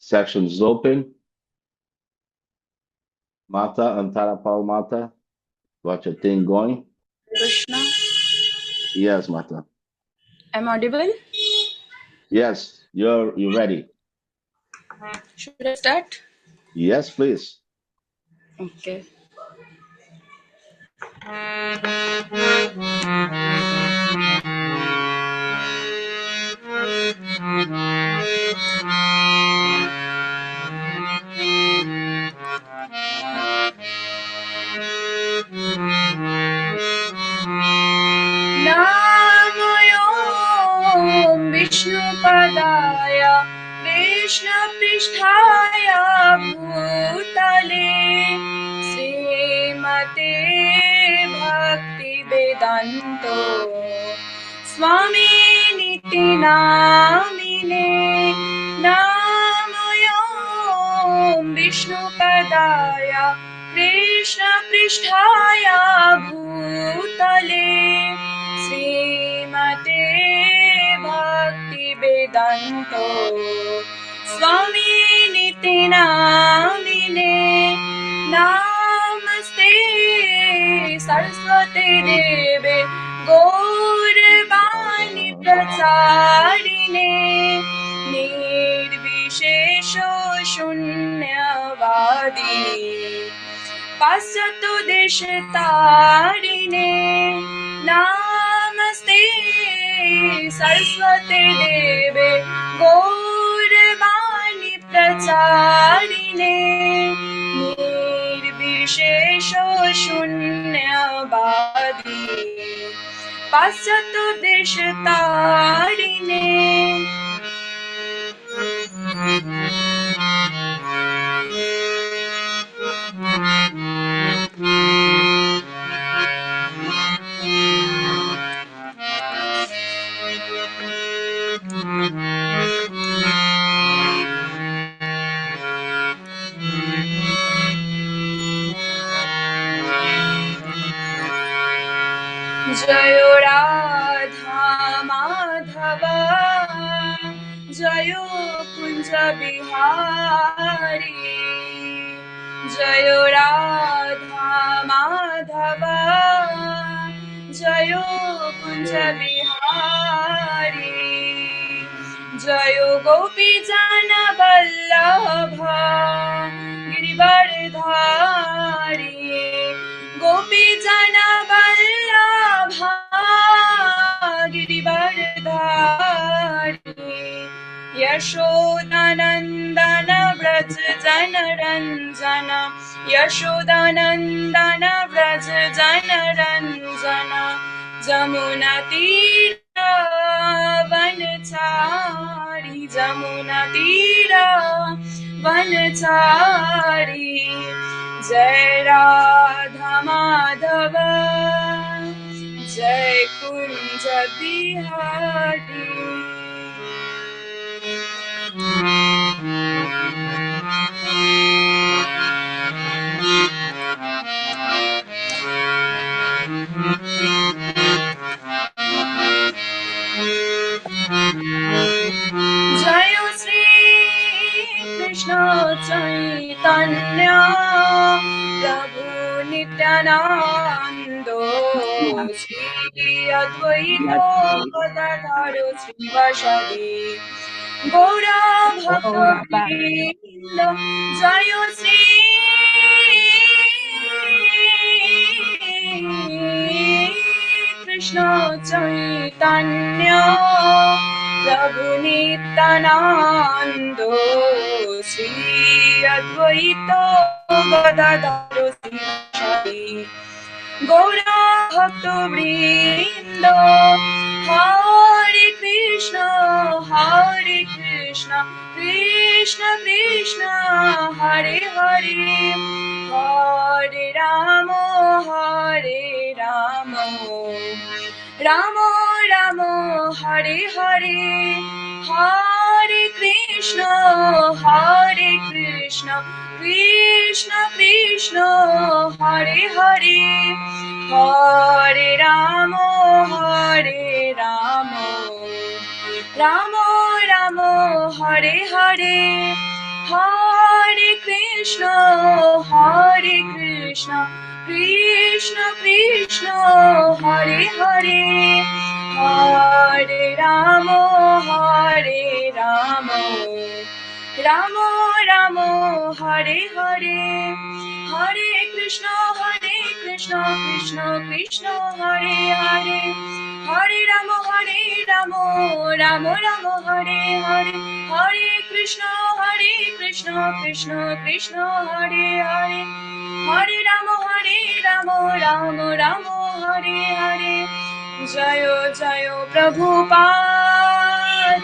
Section is open. Mata, Antara Pau Mata. Got your thing going? Krishna. Yes, Mata. I'm audible? Yes, you're ready. Should I start? Yes, please. Okay. Namo Vishnupadaya Krishna Pristhaya Bhutale Srimate Bhakti Vedanto Swami Niti Namine Namo Vishnupadaya Krishna Pristhaya Bhutale Srimate Bhakti Vedanto Swami Niti Namine Namaste Saraswate Deve Gaurvani Pracharine Nirvishesho Shunyavadi Pasyato Deshatarine Namaste Saraswate Deve Gaurvani Pracharine Nirvishesho Shunyavadi Pasyato Deshatarine Jayo Radha Madhava Jayo Kunja Bihari Jayo Radha Madhava Jayo Kunja Bihari Jayo Gopi Jana Vallabha Girivardhari Gopi Jana Vallabha Girivardhari Yashodanandana Vraj Jana Ranjana Yashodanandana Vraj Jana Ranjana Jamuna Tira Vanchari Jamuna Tira Vanchari Jai Radha Madhava Jai Kunja Bihari Jayo Sri Krishna Chaitanya Prabhu Nityanando Sri Advaita Gadadhara Srivasadi Gaura Bhakta Vrinda Jayo Sri Krishna Chaitanya Prabhu Nityanando Sri Advaita Gadadhara Srivasadi Gaura Bhakta Vrinda Hare Krishna Krishna Krishna Hare Hare Hare Rama Rama Rama Hare Hare Hare Krishna Krishna Krishna Hare Hare Hare Rama Rama Rama Hare Hare Krishna, Hare Krishna, Krishna Krishna, Hare Hare, Hare Rama, Hare Rama, Rama Rama, Hare Hare, Hare Krishna, Krishna Krishna, Hare Hare, Hare Rama, Rama Rama, Hare Hare, Hare Krishna, Krishna Krishna, Hare Hare, Hare Rama, Rama Rama, Hare Hare. Jayo Jayo Prabhupada,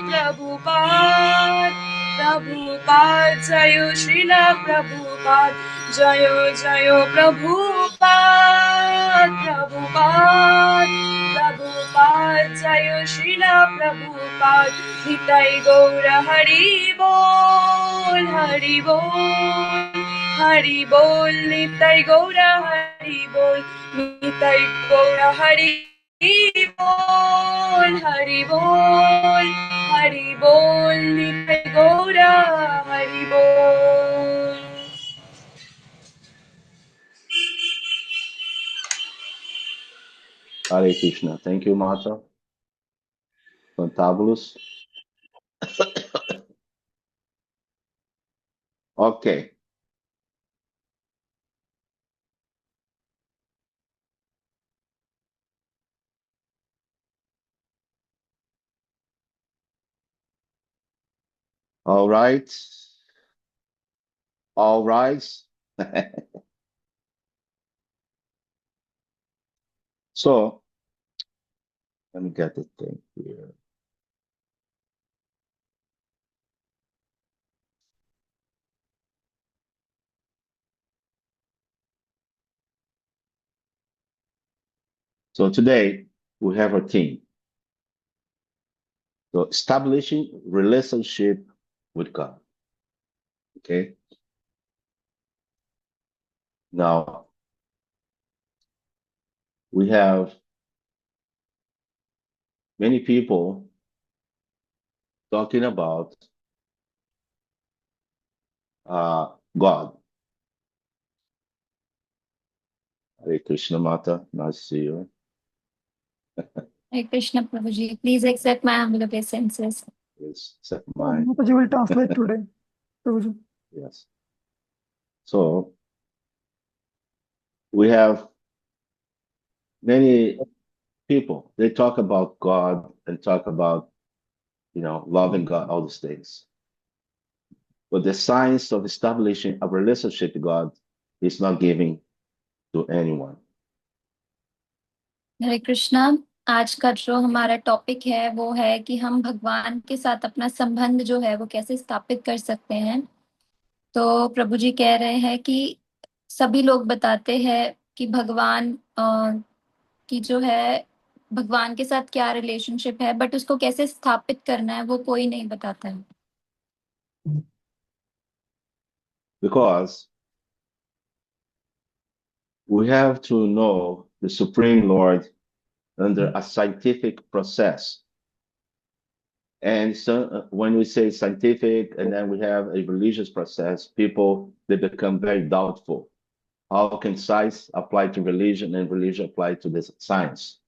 Prabhupada, Prabhupada, Jayo Srila Prabhupada, Jayo Jayo Prabhupada, Prabhupada, Prabhupada, Jayo Srila Prabhupada, Nitai Gaura Hari Bol, Hari Bol, Hari Bol, Nitai Gaura Hari Bol, Nitai Gaura Hari Bol, Hari Bol, Hari Bol, Nitai Gaura Hari Bol. Hare Krishna. Thank you, Mata. Fantabulous. Okay. All right. All rise. So, let me get the thing here. So today we have a theme. So establishing relationship with God. Okay. Now we have many people talking about God. Hare Krishna Mata, nice to see you. Hare Krishna Prabhuji, please accept my humble obeisances. Yes, accept mine. Mataji will translate today. Prabhuji. Yes. So we have many people, they talk about God and talk about, loving God, all these things. But the science of establishing a relationship with God is not giving to anyone. हरे कृष्णा, आज का जो हमारा topic है वो है कि हम भगवान के साथ अपना संबंध जो है वो कैसे स्थापित कर सकते हैं। तो प्रभु जी कह रहे हैं कि सभी लोग बताते हैं कि भगवान की जो है भगवान के साथ क्या रिलेशनशिप है, बट उसको कैसे स्थापित करना है वो कोई नहीं बताता है। Because we have to know the Supreme Lord under a scientific process. And so when we say scientific and then we have a religious process, people, they become very doubtful. How can science apply to religion and religion apply to this science?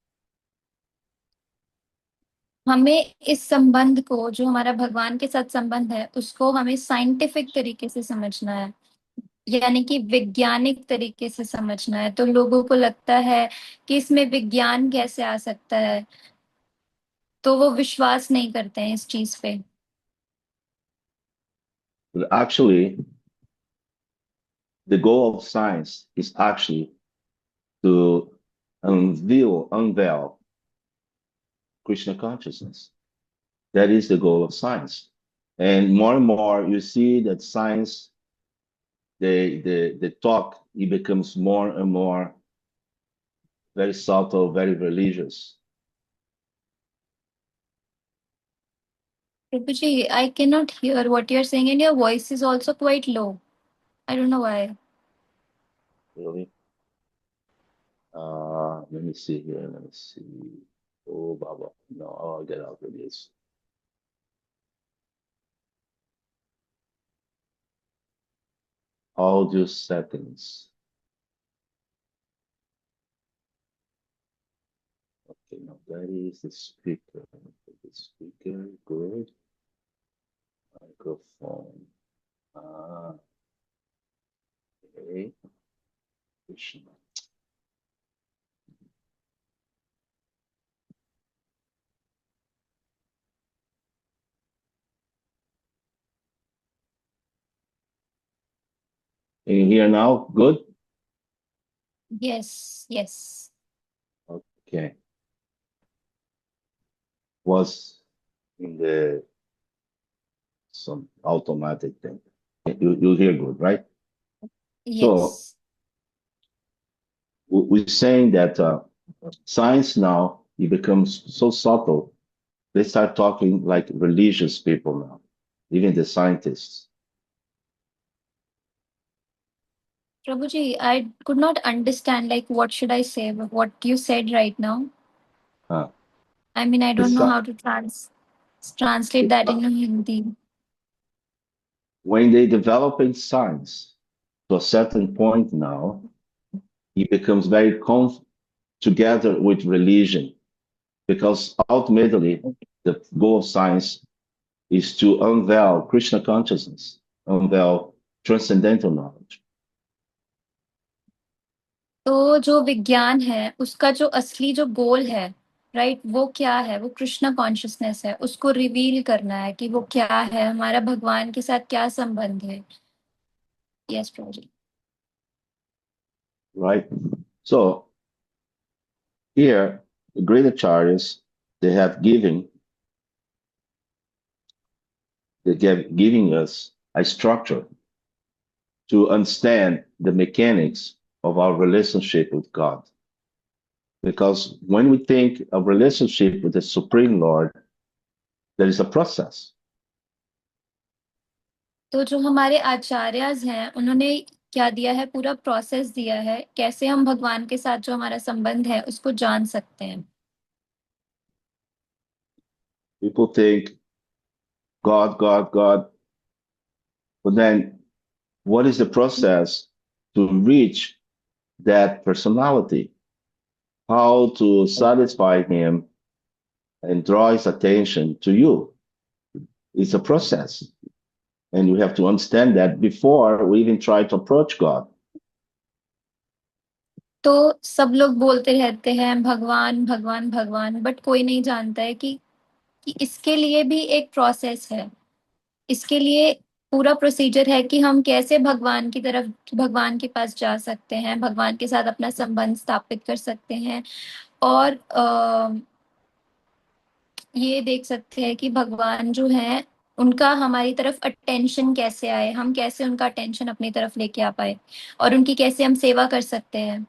हमें इस संबंध को, जो हमारा भगवान के साथ संबंध है, उसको हमें साइंटिफिक तरीके से समझना है, यानी कि वैज्ञानिक तरीके से समझना है। तो लोगों को लगता है कि इसमें विज्ञान कैसे आ सकता है, तो वो विश्वास नहीं करते हैं इस चीज पे। But actually, the goal of science is actually to unveil Krishna consciousness. That is the goal of science. And more you see that science, the talk, it becomes more and more very subtle, very religious. Prabhu ji, I cannot hear what you're saying and your voice is also quite low. I don't know why. Really? Let me see here. Let me see. Oh, Baba. No, I'll get out of this. audio settings. Okay, now that is the speaker. The speaker, good. Microphone. Okay. Krishna. Can you hear now? Good? Yes, yes. Okay. Was in the some automatic thing. You hear good, right? Yes. We're saying that science now, it becomes so subtle. They start talking like religious people now, even the scientists. Prabhuji, I could not understand like what should I say, what you said right now. Uh, I mean, I the don't know sci- how to translate that into Hindi. when they develop in science to a certain point now, it becomes very together with religion, because ultimately the goal of science is to unveil Krishna consciousness, unveil transcendental knowledge. तो जो विज्ञान है उसका जो असली जो गोल है, right, वो क्या है? वो कृष्ण कॉन्शियसनेस है, उसको रिवील करना है कि वो क्या है, हमारा भगवान के साथ क्या संबंध है. Yes Prabhu. Right? So here, the great acharyas, they have giving us a structure to understand the mechanics of our relationship with God. Because when we think of relationship with the Supreme Lord, there is a process. तो जो हमारे आचार्यज हैं उन्होंने क्या दिया है, पूरा process दिया है कैसे हम भगवान के साथ जो हमारा संबंध है उसको जान सकते हैं. People think God, God, God, but then what is the process to reach that personality? How to satisfy him and draw his attention to you? It's a process. And you have to understand that before we even try to approach God. तो सब लोग बोलते रहते हैं भगवान भगवान भगवान, but कोई नहीं जानता है कि इसके लिए भी एक प्रोसेस है. इसके लिए पूरा प्रोसीजर है कि हम कैसे भगवान की तरफ, भगवान के पास जा सकते हैं, भगवान के साथ अपना संबंध स्थापित कर सकते हैं. और ये देख सकते हैं कि भगवान जो है उनका हमारी तरफ अटेंशन कैसे आए, हम कैसे उनका अटेंशन अपनी तरफ लेके आ पाए और उनकी कैसे हम सेवा कर सकते हैं.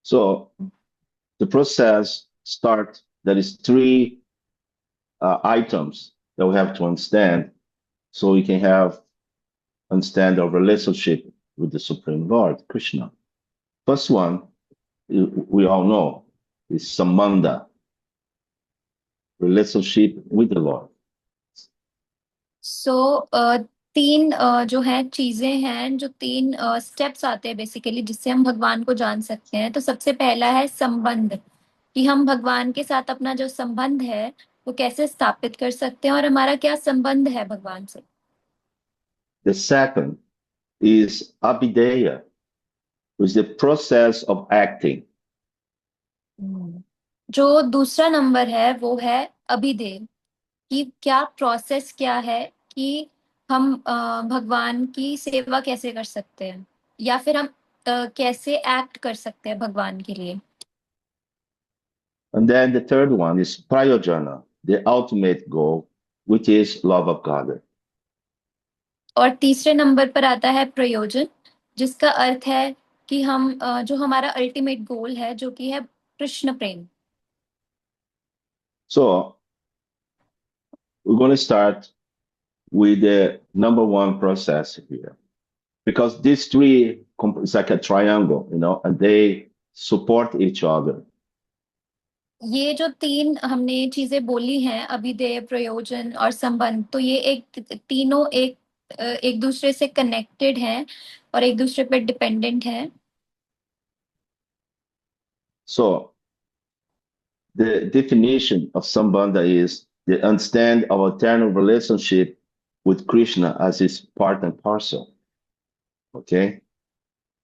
So the process starts, there is three items that we have to understand so we can understand our relationship with the Supreme Lord, Krishna. First one, we all know, is Sambandha, relationship with the Lord. सो तीन जो है चीजें हैं, जो तीन steps आते हैं basically जिससे हम भगवान को जान सकते हैं. तो सबसे पहला है संबंध, कि हम भगवान के साथ अपना जो संबंध है वो कैसे स्थापित कर सकते हैं और हमारा क्या संबंध है भगवान से. The second is Abhideya, which is the process of acting. जो दूसरा नंबर है वो है अभिधेय, कि क्या प्रोसेस क्या है कि हम भगवान की सेवा कैसे कर सकते हैं या फिर हम कैसे एक्ट कर सकते हैं भगवान के लिए. And then the third one is Prayojana, the ultimate goal, which is love of God. और तीसरे नंबर पर आता है प्रयोजन, जिसका अर्थ है कि हम जो हमारा अल्टीमेट गोल है जो कि है कृष्ण प्रेम. So we're going to start with the number one process here, because these three, it's like a triangle, and they support each other. ये जो तीन हमने चीजें बोली हैं, अभिधेय, प्रयोजन और संबंध, तो ये एक तीनों एक एक दूसरे से कनेक्टेड हैं और एक दूसरे पे डिपेंडेंट हैं। So the definition of Sambandha is to understand our eternal relationship with Krishna as his part and parcel. Okay?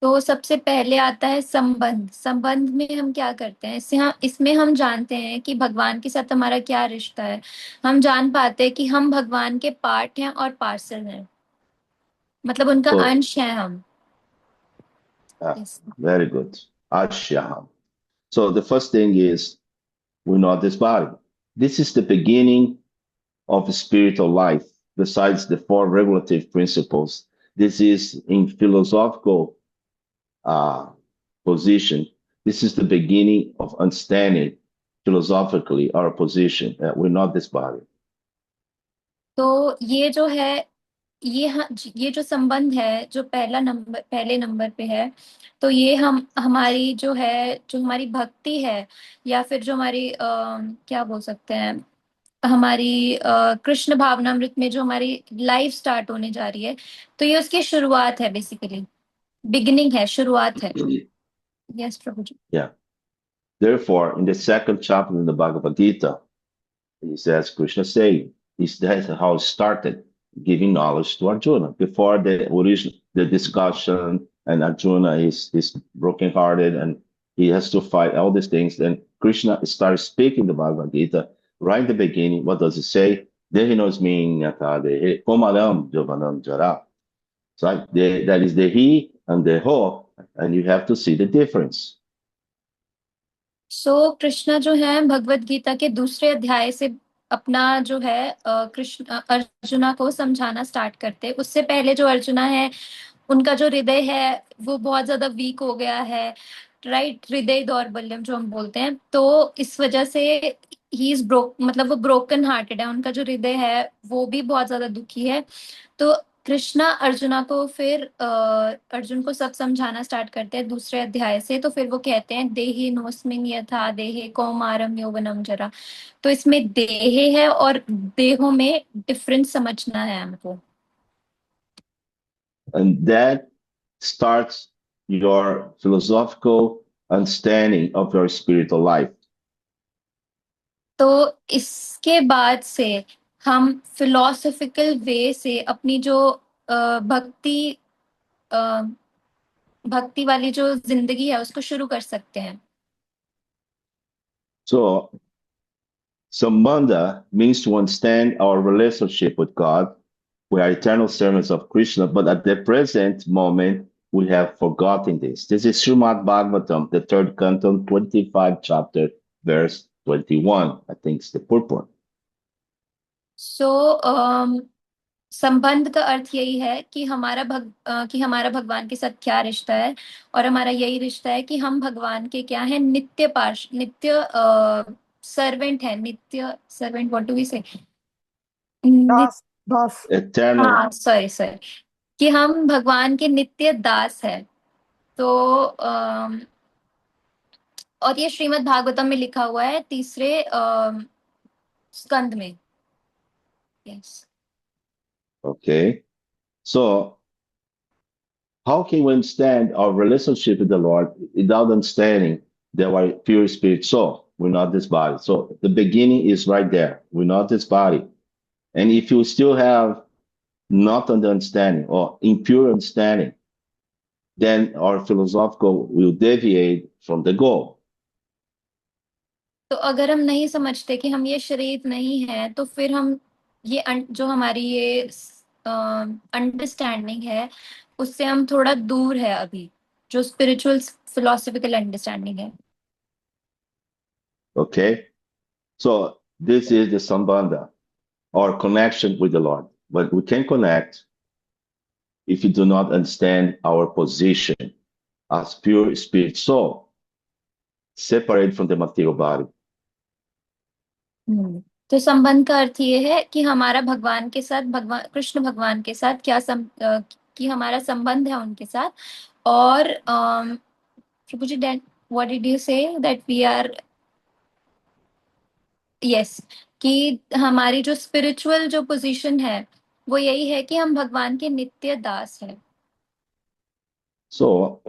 तो सबसे पहले आता है संबंध। संबंध में हम क्या करते हैं, इसमें हम जानते हैं कि भगवान के साथ हमारा क्या रिश्ता है। हम जान पाते हैं कि हम भगवान के पार्ट हैं और पार्सल हैं, मतलब उनका So, अंश हैं हम। Yes. very good. Ashyaham. So the first thing is we know this body. This is the beginning of spiritual life, besides the four regulative principles. This is in philosophical position. This is the beginning of understanding philosophically our position that we're not this body. तो ये जो है, ये जो संबंध है जो पहले नंबर पे है, तो ये हमारी जो है, जो हमारी भक्ति है, या फिर जो हमारी क्या बोल सकते हैं, हमारी कृष्ण भावनामृत में जो हमारी लाइफ स्टार्ट होने जा रही है, तो ये उसकी शुरुआत है, बेसिकली बिगिनिंग है, शुरुआत है। Yes Prabhu ji. Yeah. Therefore, in the second chapter in the Bhagavad Gita, he says, Krishna saying, is that how it started, giving knowledge to Arjuna. Before the discussion, and Arjuna is brokenhearted and he has to fight all these things. Then Krishna starts speaking the Bhagavad Gita right in the beginning. What does it say? Dehi knows meaning yata komalam jovanam jara. So that is the he and the ho, and you have to see the difference. सो कृष्णा जो है भगवत गीता के दूसरे अध्याय से अपना जो है कृष्ण अर्जुना को समझाना स्टार्ट करते हैं। उससे पहले जो अर्जुना है, उनका जो हृदय है वो बहुत ज्यादा वीक हो गया है, राइट, हृदय दौर्बल्यम जो हम बोलते हैं। तो इस वजह से ही इज ब्रोक, मतलब वो ब्रोकन हार्टेड है, उनका जो हृदय है वो भी बहुत ज्यादा दुखी है। तो कृष्णा अर्जुना को फिर अर्जुन को सब समझाना स्टार्ट करते हैं दूसरे अध्याय से। तो फिर वो कहते हैं देहि नोस्मिन यथा देहे कौमारम यौवनम जरा। तो इसमें देह है और देहों में डिफरेंस समझना है हमको। And that starts your philosophical understanding of your spiritual life. तो इसके बाद से हम फिलोसॉफिकल वे से अपनी जो भक्ति भक्ति वाली जो जिंदगी है उसको शुरू कर सकते हैं। So, Sambandha means to understand our relationship with God. We are eternal servants of Krishna, but at the present moment, we have forgotten this. This is Srimad Bhagavatam, the third canto, 25 chapter, verse 21. I think it's the purport. सो संबंध का अर्थ यही है कि हमारा भगवान के साथ क्या रिश्ता है, और हमारा यही रिश्ता है कि हम भगवान के क्या है, नित्य सर्वेंट है, नित्य सर्वेंट, व्हाट डू वी से, दास दास Eternal. हाँ सॉरी, कि हम भगवान के नित्य दास है। तो और ये श्रीमद् भागवतम में लिखा हुआ है तीसरे स्कंद में। Yes. Okay. So, how can we understand our relationship with the Lord without understanding that we're pure spirit soul? We're not this body. So the beginning is right there. We're not this body. And if you still have not understanding or impure understanding, then our philosophical will deviate from the goal. तो अगर हम नहीं समझते कि हम ये शरीर नहीं है, तो फिर हम ये जो हमारी ये अंडरस्टैंडिंग है उससे हम थोड़ा दूर है अभी, जो स्पिरिचुअल फिलोसॉफिकल अंडरस्टैंडिंग है। Okay? So this is the sambandha, or connection with the Lord. But we can connect if you do not understand our position as pure spirit soul, separate from the material body. तो संबंध का अर्थ ये है कि हमारा भगवान के साथ, भगवान कृष्ण भगवान के साथ कि हमारा संबंध है उनके साथ। और प्रभु जी, what did you say that we are, yes, कि हमारी जो स्पिरिचुअल जो पोजीशन है वो यही है कि हम भगवान के नित्य दास हैं। So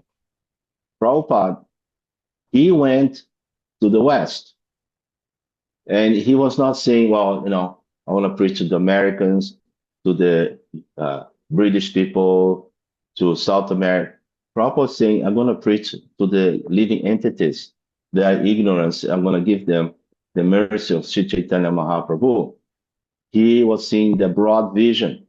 Prabhupada, he went to the West, and he was not saying, well, I want to preach to the Americans, to the British people, to South America. Prabhupada was saying, I'm going to preach to the living entities. They are ignorance. I'm going to give them the mercy of Sri Chaitanya Mahaprabhu. He was seeing the broad vision,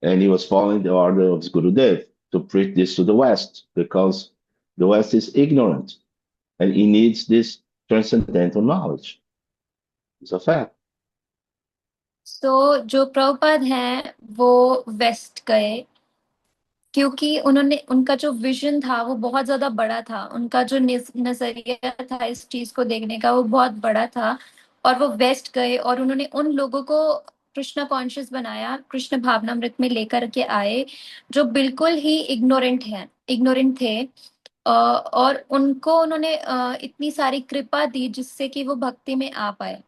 and he was following the order of Gurudev to preach this to the West, because the West is ignorant, and he needs this transcendental knowledge. It's a fact. तो जो प्रभुपाद हैं वो waste गए, क्योंकि उनका जो vision था वो बहुत ज्यादा बड़ा था। उनका जो नजरिया था इस चीज को देखने का वो बहुत बड़ा था, और वो वेस्ट गए और उन्होंने उन लोगों को कृष्ण कॉन्शियस बनाया, कृष्ण भावनामृत में लेकर के आए, जो बिल्कुल ही इग्नोरेंट थे। और उनको उन्होंने इतनी सारी कृपा दी जिससे कि वो भक्ति में आ पाए।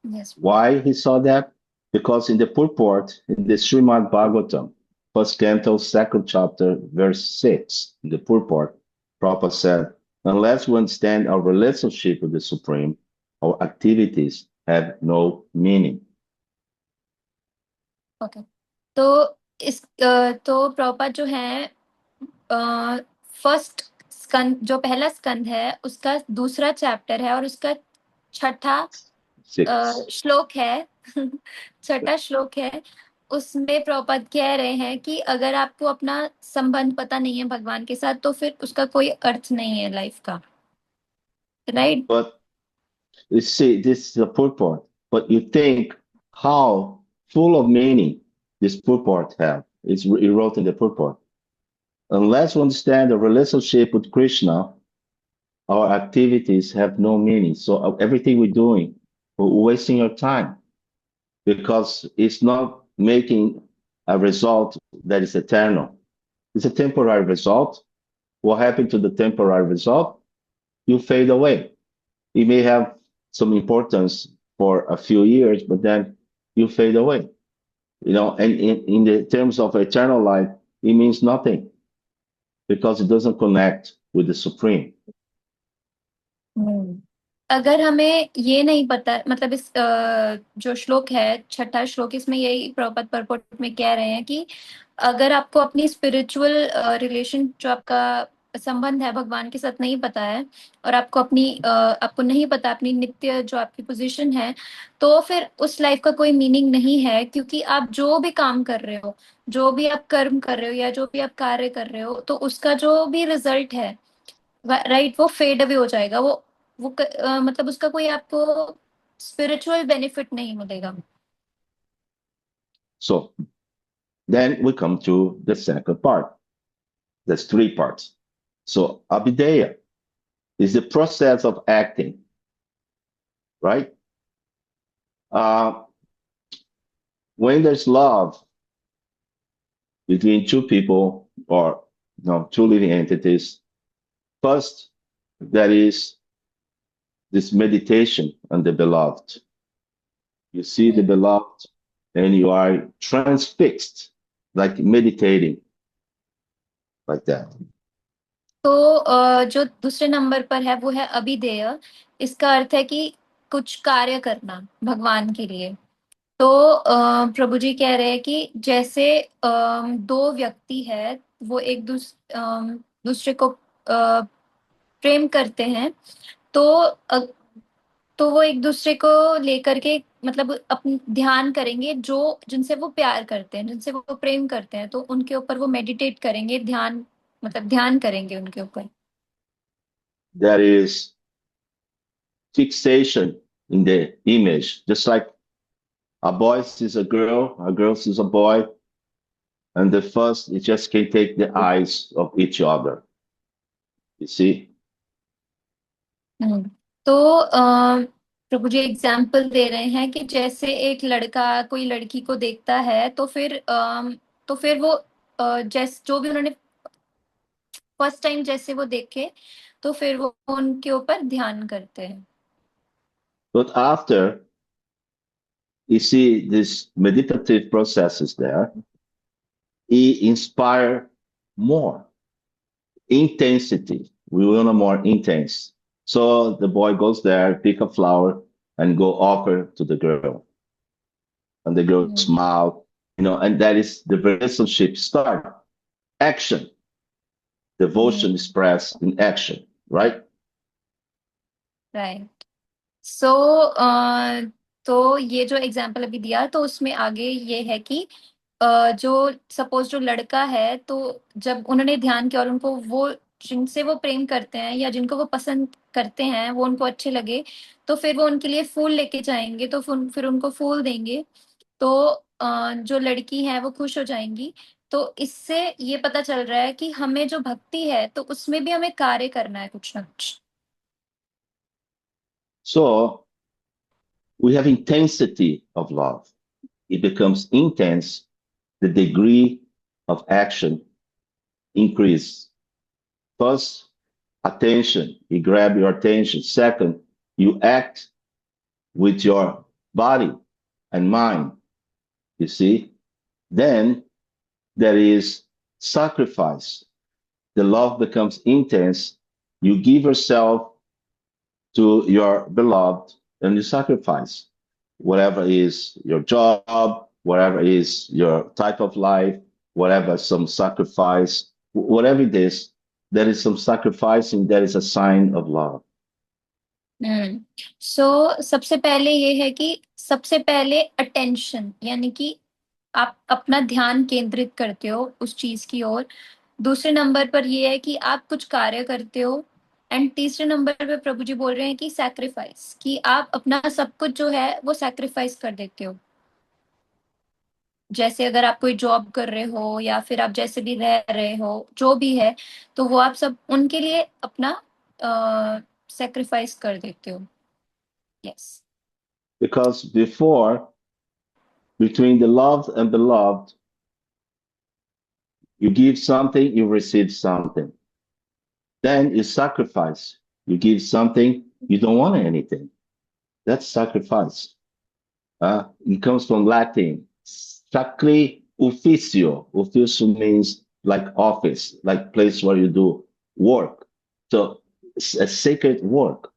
Yes. Why he saw that? Because in the purport, in the Srimad Bhagavatam, first canto, second chapter, verse 6, in the purport, Prabhupada said, unless we understand our relationship with the Supreme, our activities have no meaning. Okay. तो प्रभुपाद जो है first स्कंद, जो पहला स्कंद है उसका दूसरा chapter है और उसका छठा श्लोक है छठा श्लोक है। उसमें प्रभुपाद कह रहे हैं कि अगर आपको अपना संबंध पता नहीं है भगवान के साथ तो फिर उसका कोई अर्थ नहीं है लाइफ का, right? But you see, this is a purport, but you think how full of meaning this purport have. He wrote in the purport. Unless we understand the relationship with Krishna, our activities have no meaning. So everything we're doing, we're wasting your time, because it's not making a result that is eternal. It's a temporary result. What happened to the temporary result? You fade away. It may have some importance for a few years, but then you fade away. And in the terms of eternal life, it means nothing, because it doesn't connect with the Supreme. अगर हमें ये नहीं पता, मतलब इस जो श्लोक है छठा श्लोक, इसमें यही प्रभुपाद परपोर्ट में कह रहे हैं कि अगर आपको अपनी स्पिरिचुअल रिलेशन, जो आपका संबंध है भगवान के साथ नहीं पता है, और आपको नहीं पता अपनी नित्य जो आपकी पोजीशन है, तो फिर उस लाइफ का कोई मीनिंग नहीं है। क्योंकि आप जो भी काम कर रहे हो, जो भी आप कर्म कर रहे हो या जो भी आप कार्य कर रहे हो, तो उसका जो भी रिजल्ट है, राइट, वो फेड अवे हो जाएगा। मतलब उसका कोई आपको स्पिरिचुअल बेनिफिट नहीं मिलेगा। So then we come to the second part. There's three parts. So Abhideya is the process of acting, right? When there's love between two people or two living entities, first, there is this meditation on the beloved. You see the beloved and you are transfixed, like meditating, like that. तो जो दूसरे number पर है वो है अभिधेय। इसका अर्थ है कि कुछ कार्य करना भगवान के लिए। तो प्रभु जी कह रहे हैं कि जैसे दो व्यक्ति है, वो एक दूसरे को प्रेम करते हैं, तो वो एक दूसरे को लेकर के, मतलब अपन ध्यान करेंगे, जिनसे वो प्यार करते हैं, जिनसे वो प्रेम करते हैं, तो उनके ऊपर वो मेडिटेट करेंगे, ध्यान करेंगे उनके ऊपर। There is fixation in the image, just like a boy sees a girl sees a boy, and the first, it just can't take the eyes of each other. You see? तो प्रभु जी example दे रहे हैं कि जैसे एक लड़का कोई लड़की को देखता है, तो फिर वो जो भी उन्होंने फर्स्ट टाइम जैसे वो देखे, तो फिर वो उनके ऊपर ध्यान करते हैं। But after you see this meditative processes there, it inspire more intensity. We want a more intense. So the boy goes there, pick a flower, and go offer to the girl. And the girl smile, and that is the relationship start. Action. Devotion expressed in action, right? Right so तो ये जो example अभी दिया तो उसमें आगे ये है कि जो सपोज जो लड़का है तो जब उन्होंने ध्यान किया और उनको वो जिनसे वो प्रेम करते हैं या जिनको वो पसंद करते हैं वो उनको अच्छे लगे तो फिर वो उनके लिए फूल लेके जाएंगे तो फिर उनको फूल देंगे तो जो लड़की है वो खुश हो जाएंगी तो इससे ये पता चल रहा है कि हमें जो भक्ति है तो उसमें भी हमें कार्य करना है कुछ ना कुछ So we have intensity of love. It becomes intense. The degree of action increase. First, attention. You grab your attention. Second, you act with your body and mind. You see? Then there is sacrifice. The love becomes intense. You give yourself to your beloved and you sacrifice whatever is your job, whatever is your type of life, whatever some sacrifice, whatever it is, there is some sacrificing, that is a sign of love. सो सबसे पहले ये है कि सबसे पहले attention यानी कि आप अपना ध्यान केंद्रित करते हो उस चीज की ओर दूसरे नंबर पर ये है कि आप कुछ कार्य करते हो एंड तीसरे नंबर पे प्रभु जी बोल रहे हैं कि सैक्रिफाइस कि आप अपना सब कुछ जो है वो सैक्रिफाइस कर देते हो जैसे अगर आप कोई जॉब कर रहे हो या फिर आप जैसे भी रह रहे हो जो भी है तो वो आप सब उनके लिए अपना सैक्रिफाइस कर देते हो yes Because before, between the loved and beloved, you give something, you receive something. Then you sacrifice. You give something, you don't want anything. That's sacrifice. It comes from Latin, sacri officio. Officio means like office, like place where you do work. So it's a sacred work.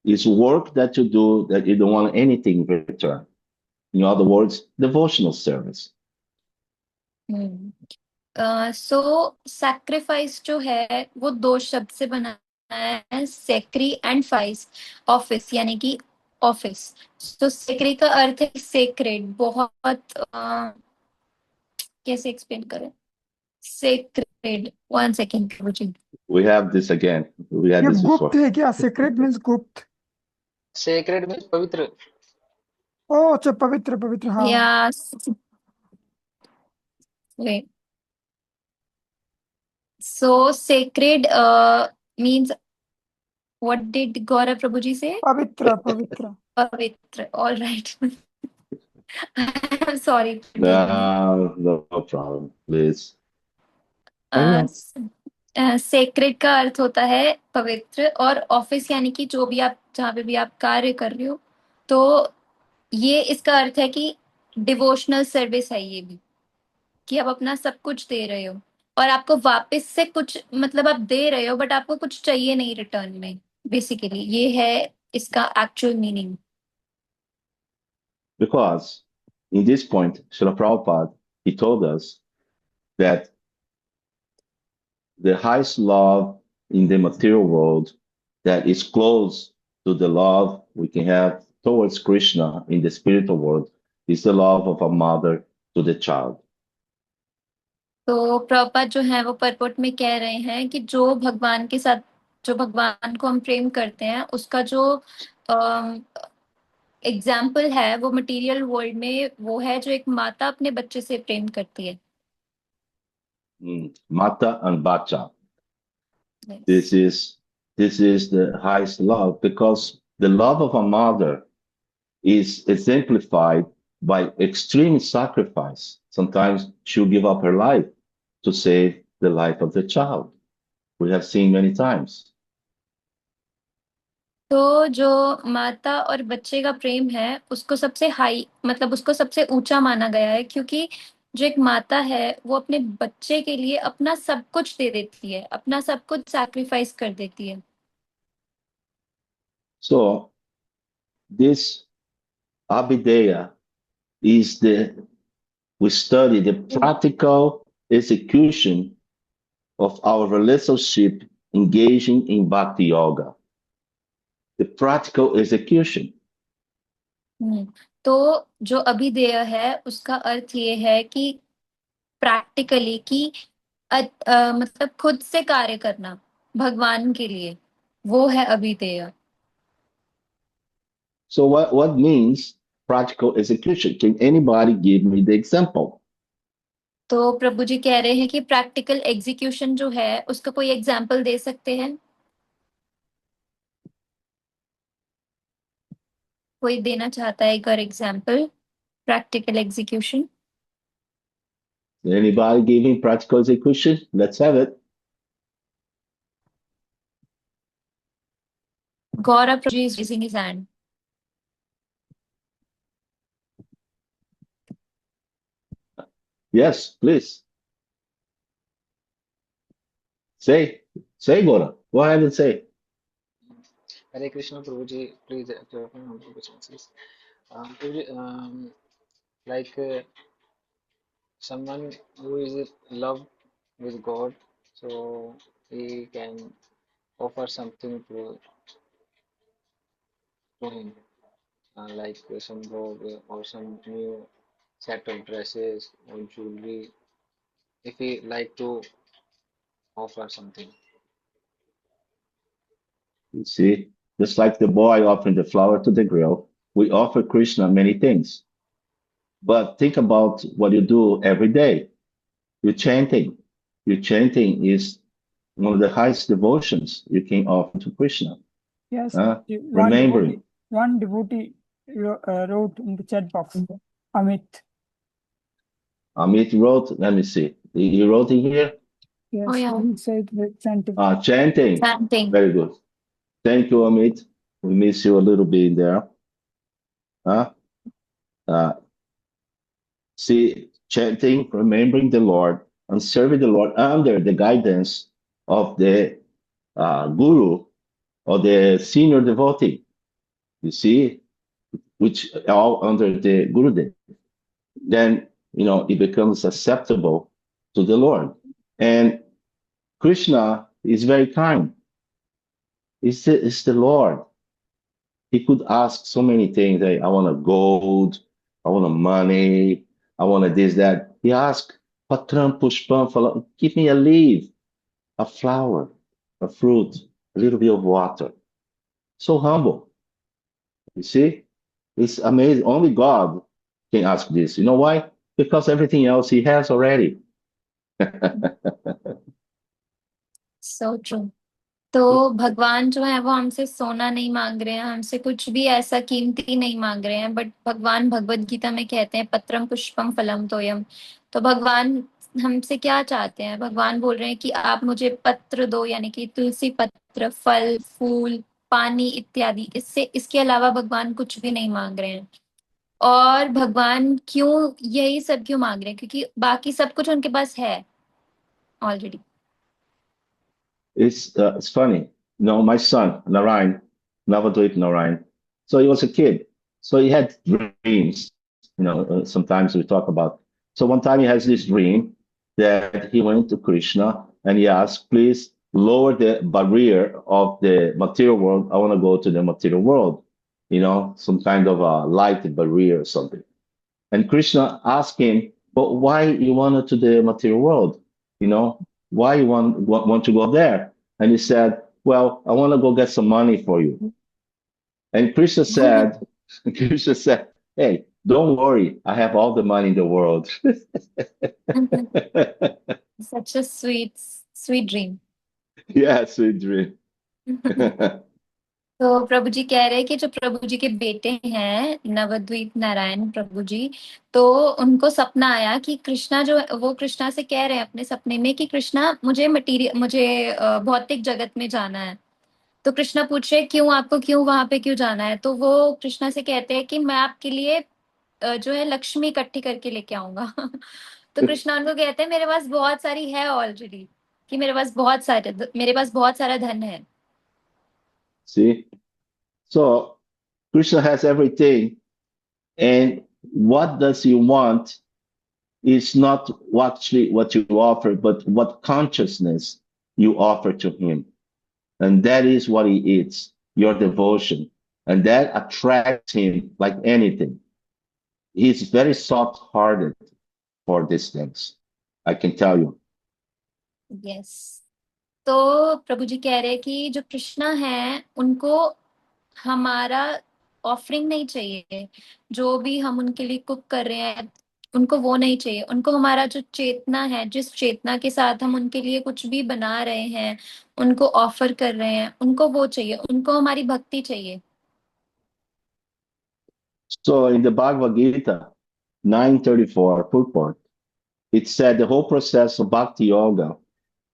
It's work that you do that you don't want anything in return. In other words, devotional service. So sacrifice जो है वो दो शब्द से बना है सेक्री and fries office यानी कि ऑफिस तो सेक्री का अर्थ है सेक्रेड बहुत कैसे एक्सप्लेन करें सेक्रेड वन सेकेंड मुझे We have this again. We had ये this गुप्त before. है क्या? सीक्रेट मीन्स गुप्त. सेक्रेड मीन्स पवित्र. ओ अच्छा, पवित्र पवित्र. हाँ या सो सेक्रेड मीन्स व्हाट डिड गौरव प्रभु जी से पवित्र पवित्र. पवित्र all right sorry No problem, please. Sacred का अर्थ होता है पवित्र और ऑफिस यानी कि जो भी आप जहाँ पे भी आप कार्य कर रहे हो तो ये इसका अर्थ है कि डिवोशनल सर्विस है ये भी कि आप अपना सब कुछ दे रहे हो और आपको वापस से कुछ मतलब आप दे रहे हो बट आपको कुछ चाहिए नहीं रिटर्न में बेसिकली ये है इसका actual meaning Because in this point, Srila Prabhupada, he told us that the highest love in the material world that is close to the love we can have towards Krishna in the spiritual world is the love of a mother to the child. तो प्रभुपाद जो है वो परपोट में कह रहे हैं कि जो भगवान के साथ जो भगवान को हम प्रेम करते हैं उसका जो एग्जाम्पल है वो मटेरियल वर्ल्ड में वो है जो एक माता अपने बच्चे से प्रेम करती है Mata and Bacha. Yes. This is the highest love because the love of a mother is exemplified by extreme sacrifice. Sometimes she'll give up her life to save the life of the child. We have seen many times. तो जो माता और बच्चे का प्रेम है उसको सबसे high मतलब उसको सबसे ऊंचा माना गया है, क्योंकि जो एक माता है वो अपने बच्चे के लिए अपना सब कुछ दे देती है, अपना सब कुछ सैक्रिफाइस कर देती है। So this Abhideya is we study the practical execution of our relationship engaging in Bhakti Yoga. The practical execution. तो जो अभिधेय है उसका अर्थ ये है कि प्रैक्टिकली कि मतलब खुद से कार्य करना भगवान के लिए, वो है अभिधेय। So what means practical execution? Can anybody give me the example? तो प्रभु जी कह रहे हैं कि प्रैक्टिकल एग्जीक्यूशन जो है उसका कोई एग्जाम्पल दे सकते हैं? कोई देना चाहता है एक और example practical execution? Anybody giving practical execution? Let's have it. Gaurav Prabhu is raising his hand. Yes, please. Say, Gaurav. Go ahead and say. Hare Krishna, Prabhuji, please clarify on the questions. Prabhuji, like someone who is in love with God, so he can offer something to him, like some robe or some new set of dresses or jewelry, if he like to offer something. You see, just like the boy offering the flower to the girl, we offer Krishna many things. But think about what you do every day. You're chanting. Your chanting is one of the highest devotions you can offer to Krishna. Yes, Remembering. one devotee wrote in the chat box, Amit. Amit wrote, let me see. He wrote in here? Yes, Oh, yeah. he said chanting. Chanting. Chanting. Very good. Thank you, Amit. We miss you a little bit in there. See, chanting, remembering the Lord, and serving the Lord under the guidance of the guru or the senior devotee. You see, which all under the Gurudev. Then, it becomes acceptable to the Lord. And Krishna is very kind. It's the Lord. He could ask so many things. Like, I want a gold, I want a money, I want a this, that. He asked, Patram Pushpam Phalam, give me a leaf, a flower, a fruit, a little bit of water. So humble. You see? It's amazing. Only God can ask this. You know why? Because everything else he has already. So true. तो भगवान जो है वो हमसे सोना नहीं मांग रहे हैं, हमसे कुछ भी ऐसा कीमती नहीं मांग रहे हैं, बट भगवान भगवत गीता में कहते हैं पत्रम पुष्पम फलम तोयम। तो भगवान हमसे क्या चाहते हैं? भगवान बोल रहे हैं कि आप मुझे पत्र दो, यानी कि तुलसी पत्र, फल, फूल, पानी इत्यादि। इसके अलावा भगवान कुछ भी नहीं मांग रहे हैं। और भगवान क्यों यही सब क्यों मांग रहे हैं? क्योंकि बाकी सब कुछ उनके पास है already. It's funny. My son, Narayan, Navadvip Narayan. So he was a kid. So he had dreams. Sometimes we talk about. So one time he has this dream that he went to Krishna and he asked, please lower the barrier of the material world. I want to go to the material world. Some kind of a light barrier or something. And Krishna asked him, but why you want to the material world? Why you want to go there? And he said, well, I want to go get some money for you. And Krishna said, hey, don't worry. I have all the money in the world. Such a sweet dream. Yeah, sweet dream. तो प्रभु जी कह रहे हैं कि जो प्रभु जी के बेटे हैं नवद्वीप नारायण प्रभु जी, तो उनको सपना आया कि कृष्णा वो कृष्णा से कह रहे हैं अपने सपने में कि कृष्णा मुझे भौतिक जगत में जाना है। तो कृष्णा पूछे क्यों आपको क्यों वहां पे क्यों जाना है, तो वो कृष्णा से कहते हैं कि मैं आपके लिए जो है लक्ष्मी इकट्ठी करके लेके आऊंगा। तो कृष्णा उनको कहते हैं मेरे पास बहुत सारी है ऑलरेडी, कि मेरे पास बहुत सारा धन है। See? So Krishna has everything, and what does he want is not actually what you offer, but what consciousness you offer to him. And that is what he is, your devotion. And that attracts him like anything. He's very soft hearted for these things. I can tell you. Yes. तो प्रभु जी कह रहे हैं कि जो कृष्णा है उनको हमारा ऑफरिंग नहीं चाहिए, जो भी हम उनके लिए कुक कर रहे हैं उनको वो नहीं चाहिए, उनको हमारा जो चेतना है, जिस चेतना के साथ हम उनके लिए कुछ भी बना रहे हैं, उनको ऑफर कर रहे हैं, उनको वो चाहिए, उनको हमारी भक्ति चाहिए। So in the Bhagavad Gita 934 purport, it said the whole process of bhakti yoga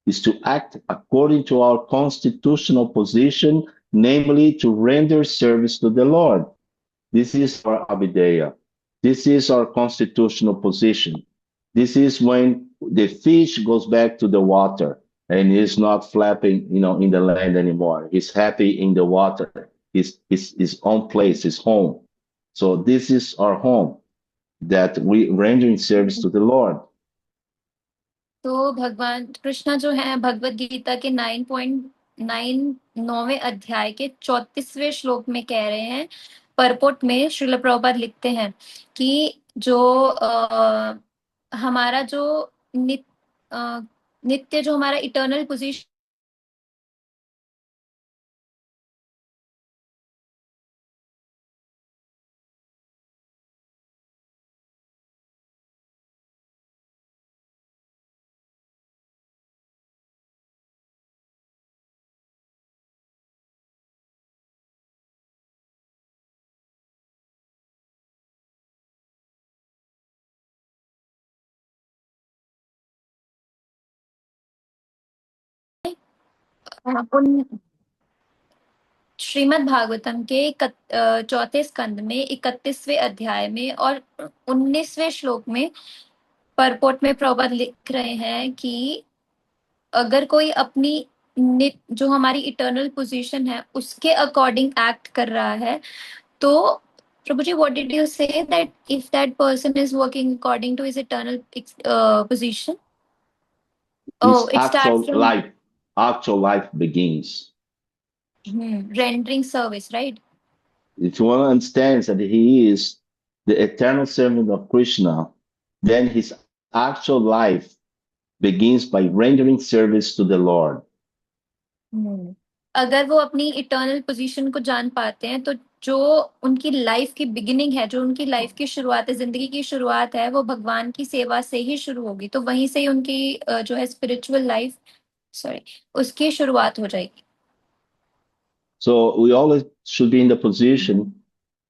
is to act according to our constitutional position, namely to render service to the Lord. This is our abideya. This is our constitutional position. This is when the fish goes back to the water and is not flapping, in the land anymore. He's happy in the water. His own place, his home. So this is our home, that we rendering service to the Lord. तो भगवान कृष्णा जो है भगवत गीता के 9.9वें अध्याय के 34वें श्लोक में कह रहे हैं, परपोट में श्रील प्रभुपाद लिखते हैं कि जो हमारा जो नित्य जो हमारा इटर्नल पोजीशन उन श्रीमद् भागवतम के चौथे स्कंद में 31वें अध्याय में और 19वें श्लोक में परपोट में प्रभुपाद लिख रहे हैं कि अगर कोई अपनी जो हमारी इटर्नल पोजीशन है उसके अकॉर्डिंग एक्ट कर रहा है, तो प्रभु जी what did you say that if that person is working according to his eternal position, His oh it starts from actual life begins. rendering service, right? If one understands that he is the eternal servant of Krishna, then his actual life begins by rendering service to the Lord. अगर वो अपनी eternal position को जान पाते हैं तो जो उनकी लाइफ की बिगिनिंग है, जो उनकी लाइफ की शुरुआत है, जिंदगी की शुरुआत है, वो भगवान की सेवा से ही शुरू होगी, तो वहीं से ही उनकी जो है स्पिरिचुअल लाइफ, सॉरी, उसकी शुरुआत हो जाएगी। So we always should be in the position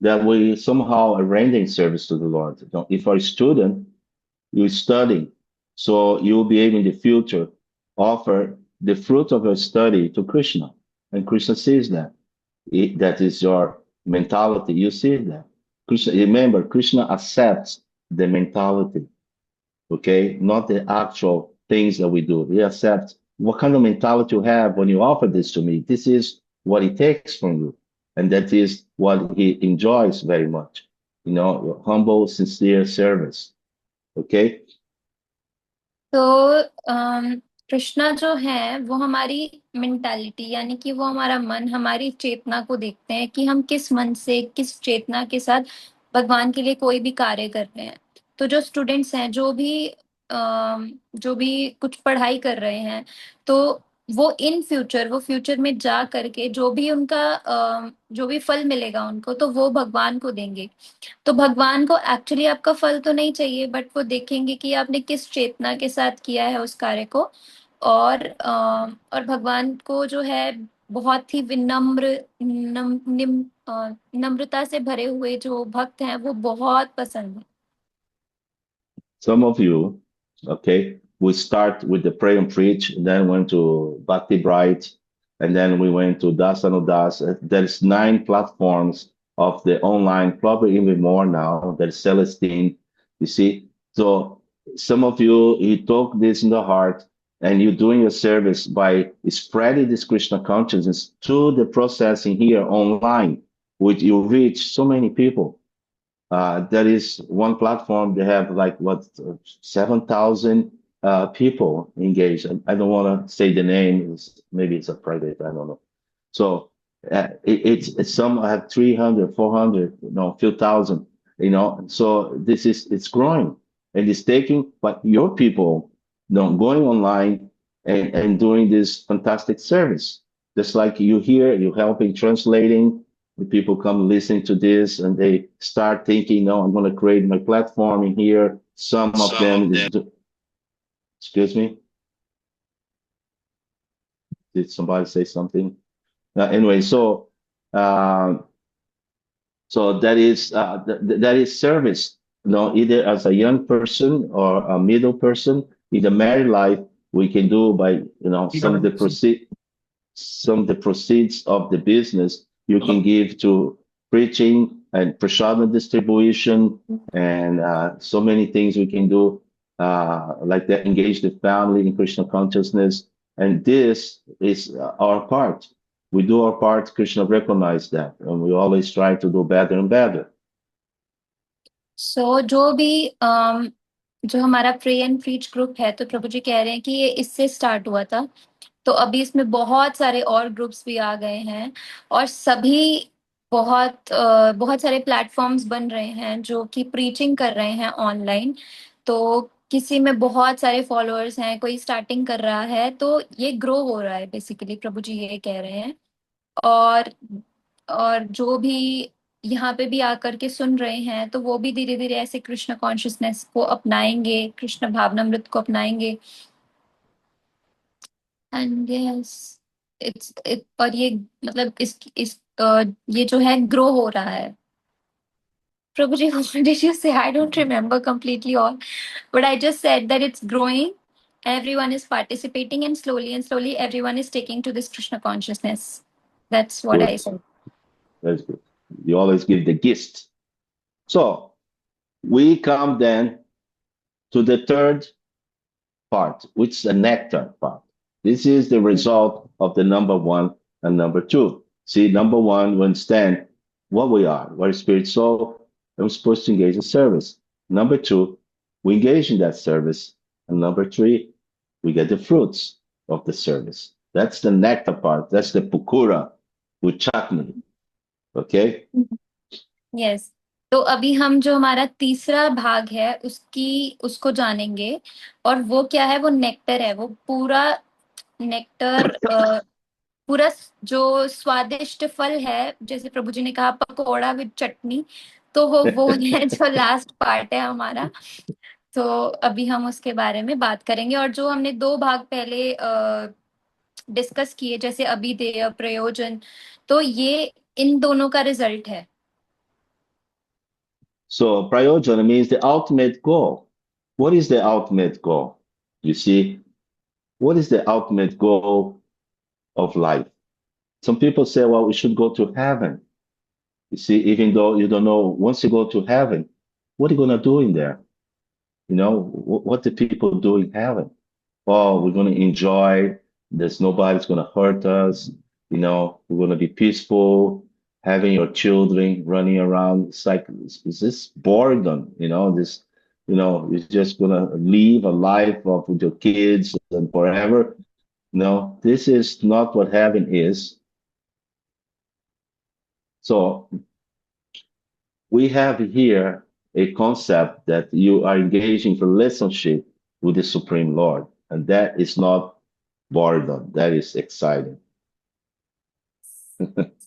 that we somehow are rendering service to the Lord. If you're a student, you're studying, so you'll be able in the future offer the fruit of your study to Krishna, and Krishna sees that. That is your mentality. You see that. Remember, Krishna accepts the mentality, okay, not the actual things that we do. He accepts what kind of mentality you have when you offer this to me. This is what he takes from you, and that is what he enjoys very much. Your humble, sincere service. Okay. तो कृष्णा जो है वो हमारी mentality, यानी कि वो हमारा मन, हमारी चेतना को देखते हैं कि हम किस मन से, किस चेतना के साथ भगवान के लिए कोई भी कार्य कर रहे हैं। तो जो स्टूडेंट्स हैं, जो भी कुछ पढ़ाई कर रहे हैं, तो वो फ्यूचर में जा करके जो भी फल मिलेगा उनको, तो वो भगवान को देंगे। तो भगवान को एक्चुअली आपका फल तो नहीं चाहिए, बट वो देखेंगे कि आपने किस चेतना के साथ किया है उस कार्य को। और भगवान को जो है बहुत ही नम्रता से भरे हुए जो भक्त हैं वो बहुत पसंद है। Some of you, okay, we start with the pray and preach, and then went to Bhakti Bright, and then we went to Dāsānudāsaḥ. There's 9 platforms of the online, probably even more now. There's Celestine, you see. So some of you took this in the heart, and you're doing your service by spreading this Krishna consciousness to the processing here online, which you reach so many people. There is one platform, they have like 7,000 people engaged. I don't want to say the name, maybe it's a private, I don't know. So it's some have 300, 400, few thousand, so it's growing, and it's taking, but your people, going online and doing this fantastic service. Just like you here, you're helping translating, the people come listening to this and they start thinking, no, I'm going to create my platform in here. Some of them excuse me. Did somebody say something? Anyway, so that is service, either as a young person or a middle person. In the married life, we can do by, some of the proceeds of the business you can give to preaching and prasada distribution, and so many things we can do, like that, engage the family in Krishna consciousness. And this is our part. We do our part, Krishna recognize that, and we always try to do better and better. So जो हमारा pray and preach group है, तो प्रभु जी कह रहे हैं कि ये इससे स्टार्ट हुआ था, तो अभी इसमें बहुत सारे और ग्रुप्स भी आ गए हैं, और सभी बहुत सारे प्लेटफॉर्म्स बन रहे हैं जो कि प्रीचिंग कर रहे हैं ऑनलाइन। तो किसी में बहुत सारे फॉलोअर्स हैं, कोई स्टार्टिंग कर रहा है, तो ये ग्रो हो रहा है बेसिकली, प्रभु जी ये कह रहे हैं। और जो भी यहाँ पे भी आकर के सुन रहे हैं, तो वो भी धीरे धीरे ऐसे कृष्ण कॉन्शियसनेस को अपनाएंगे, कृष्ण भावनामृत को अपनाएंगे। एंड यस, और ये मतलब ये जो है ग्रो हो रहा है। प्रभु जी, what did you say? I don't remember completely all, but I just said that it's growing, everyone is participating, and slowly everyone is taking to this Krishna consciousness. That's what Good. I said. That's good. You always give the gist. So we come then to the third part, which is the nectar part. This is the result of the number 1 and number 2. See, number 1, we understand what we are. We're spirit soul, and we're supposed to engage in service. Number 2, we engage in that service. And number 3, we get the fruits of the service. That's the nectar part. That's the pukura with chutney. Okay? Yes. तो अभी हम जो हमारा तीसरा भाग है उसको जानेंगे, और वो क्या है, वो नेक्टर है। वो पूरा नेक्टर, पूरा जो स्वादिष्ट फल है, जैसे प्रभु जी ने कहा पकोड़ा विद चटनी, तो वो है जो लास्ट पार्ट है हमारा। तो अभी हम उसके बारे में बात करेंगे, और जो हमने 2 भाग पहले डिस्कस किए, जैसे अभिधेय, प्रयोजन, तो ये इन दोनों का रिजल्ट है। So prayojana means the ultimate goal. What is the ultimate goal? You see, what is the ultimate goal of life? Some people say, well, we should go to heaven. You see, even though you don't know, once you go to heaven, what are you going to do in there? What do people do in heaven? Oh, we're going to enjoy. There's nobody's going to hurt us. We're going to be peaceful, having your children running around. It's like, is this boredom? You're just going to live a life with your kids and forever. No, this is not what heaven is. So we have here a concept that you are engaging in relationship with the Supreme Lord, and that is not boredom, that is exciting.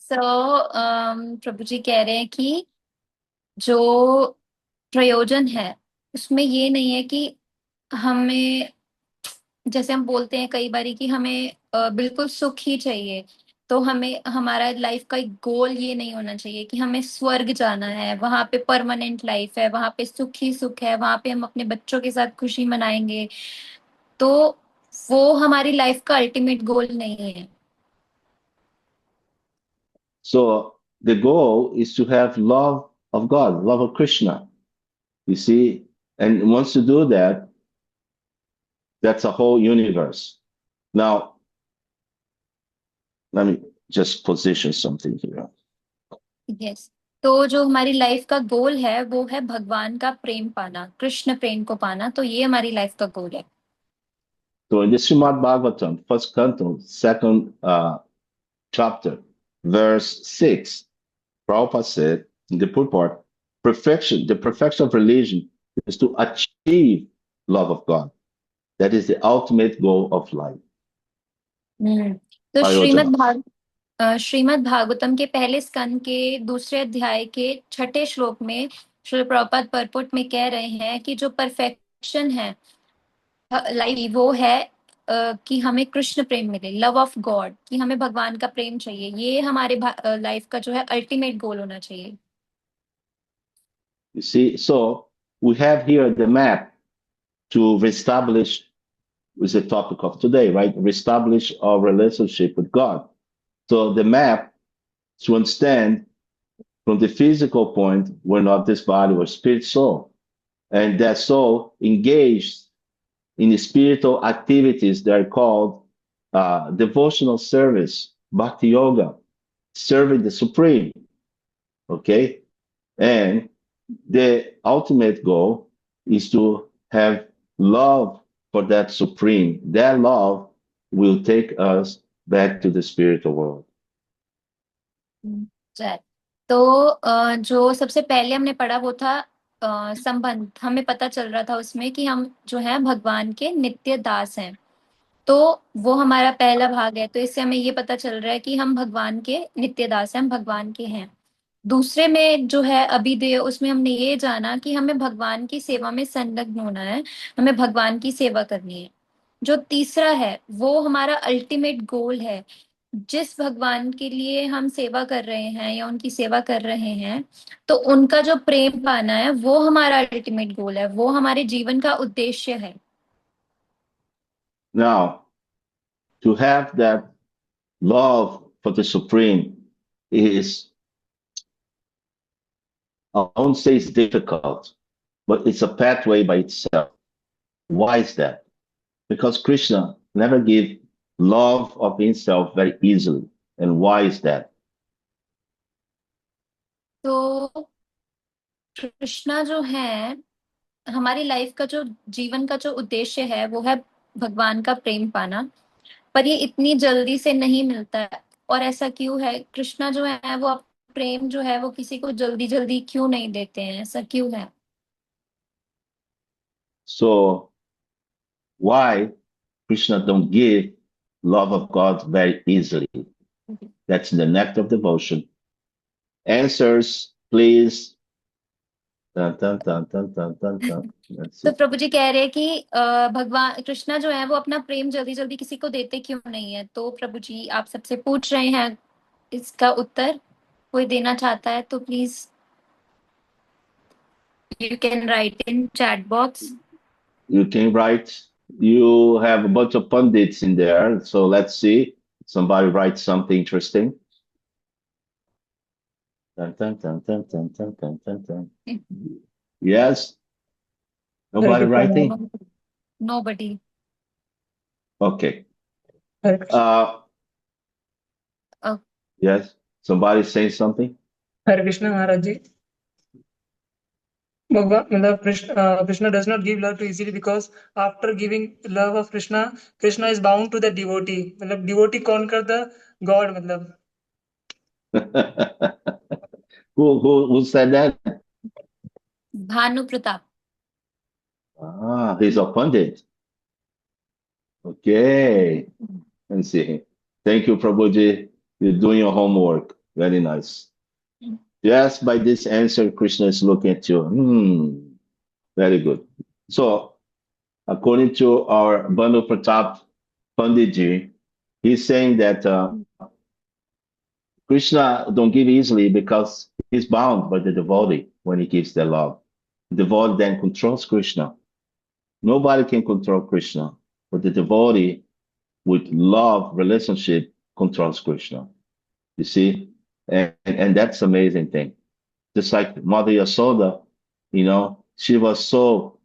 So प्रभु जी कह रहे हैं कि जो प्रयोजन है उसमें ये नहीं है कि हमें, जैसे हम बोलते हैं कई बारी कि हमें बिल्कुल सुख ही चाहिए, तो हमें हमारा लाइफ का एक गोल ये नहीं होना चाहिए कि हमें स्वर्ग जाना है, वहां पे परमानेंट लाइफ है, वहां पे सुख ही सुख है, वहां पे हम अपने बच्चों के साथ खुशी मनाएंगे। तो वो हमारी लाइफ का अल्टीमेट गोल नहीं है। So the goal is to have love of God, love of Krishna. You see, and once you do that, that's a whole universe. Now, let me just position something here. Yes, तो जो हमारी life का गोल है वो है भगवान का प्रेम पाना, कृष्ण प्रेम को पाना, तो ये हमारी लाइफ का गोल है. So in the Srimad Bhagavatam, first canto, second chapter, verse 6, Prabhupada said in the purport, the perfection of religion is to achieve love of God. That is the ultimate goal of life. तो श्रीमद् भागवतम के पहले स्कंद के दूसरे अध्याय के 6ठे श्लोक में श्रील प्रभुपाद परपुट में कह रहे हैं कि जो परफेक्शन है लाइफ वो है कि हमें कृष्ण प्रेम मिले, लव ऑफ गॉड, कि हमें भगवान का प्रेम चाहिए, ये हमारे लाइफ का जो है अल्टीमेट गोल होना चाहिए. You see, so we have here the map to reestablish, is the topic of today, right? Reestablish our relationship with God. So the map to understand from the physical point, we're not this body, we're spirit soul. And that soul engaged in the spiritual activities that are called devotional service, bhakti yoga, serving the Supreme. Okay? And the ultimate goal is to have love for that Supreme. That love will take us back to the spiritual world. तो जो सबसे पहले हमने पढ़ा वो था संबंध. हमें पता चल रहा था उसमें कि हम जो है भगवान के नित्य दास हैं, तो वो हमारा पहला भाग है. तो इससे हमें ये पता चल रहा है कि हम भगवान के नित्य दास हैं, हम भगवान के हैं. दूसरे में जो है अभिधेय, उसमें हमने ये जाना कि हमें भगवान की सेवा में संलग्न होना है, हमें भगवान की सेवा करनी है. जो तीसरा है वो हमारा अल्टीमेट गोल है, जिस भगवान के लिए हम सेवा कर रहे हैं या उनकी सेवा कर रहे हैं, तो उनका जो प्रेम पाना है वो हमारा अल्टीमेट गोल है, वो हमारे जीवन का उद्देश्य है. Now, to have that love for the Supreme is, I won't say it's difficult, but it's a pathway by itself. Why is that? Because Krishna never gave love of himself very easily. And why is that? तो कृष्णा जो है, हमारी life का जो जीवन का जो उद्देश्य है वो है भगवान का प्रेम पाना, पर ये इतनी जल्दी से नहीं मिलता है. और ऐसा क्यों है? कृष्णा जो है वो प्रेम जो है वो किसी को जल्दी जल्दी क्यों नहीं देते हैं, ऐसा क्यों है? So why Krishna don't give love of God very easily? That's the nectar of devotion. Answers, please. Dun, dun, dun, dun, dun, dun, dun. तो प्रभु जी कह रहे हैं कि भगवान कृष्णा जो है वो अपना प्रेम जल्दी जल्दी किसी को देते क्यों नहीं है. तो प्रभु जी आप सबसे पूछ रहे हैं, इसका उत्तर कोई देना चाहता है तो please you can write in chat box. You can write. You have a bunch of pundits in there, so let's see. Somebody write something interesting. Dun, dun, dun, dun, dun, dun, dun, dun, dun. Yes? Nobody writing? Nobody. Okay. Oh. Yes? Somebody saying something? Hare Krishna Maharaj ji. Krishna does not give love too easily, because after giving love of Krishna, Krishna is bound to the devotee. Devotee conquer the God. Who said that? Bhanu Pratap. He's a pundit. Okay. Let's see. Thank you, Prabhuji. You're doing your homework. Very nice. Yes, by this answer, Krishna is looking at you. Very good. So, according to our Bhanu Pratap Panditji, he's saying that Krishna don't give easily because he's bound by the devotee when he gives their love. The devotee then controls Krishna. Nobody can control Krishna, but the devotee with love relationship controls Krishna. You see? And that's amazing thing. Just like Mother Yasoda, she was so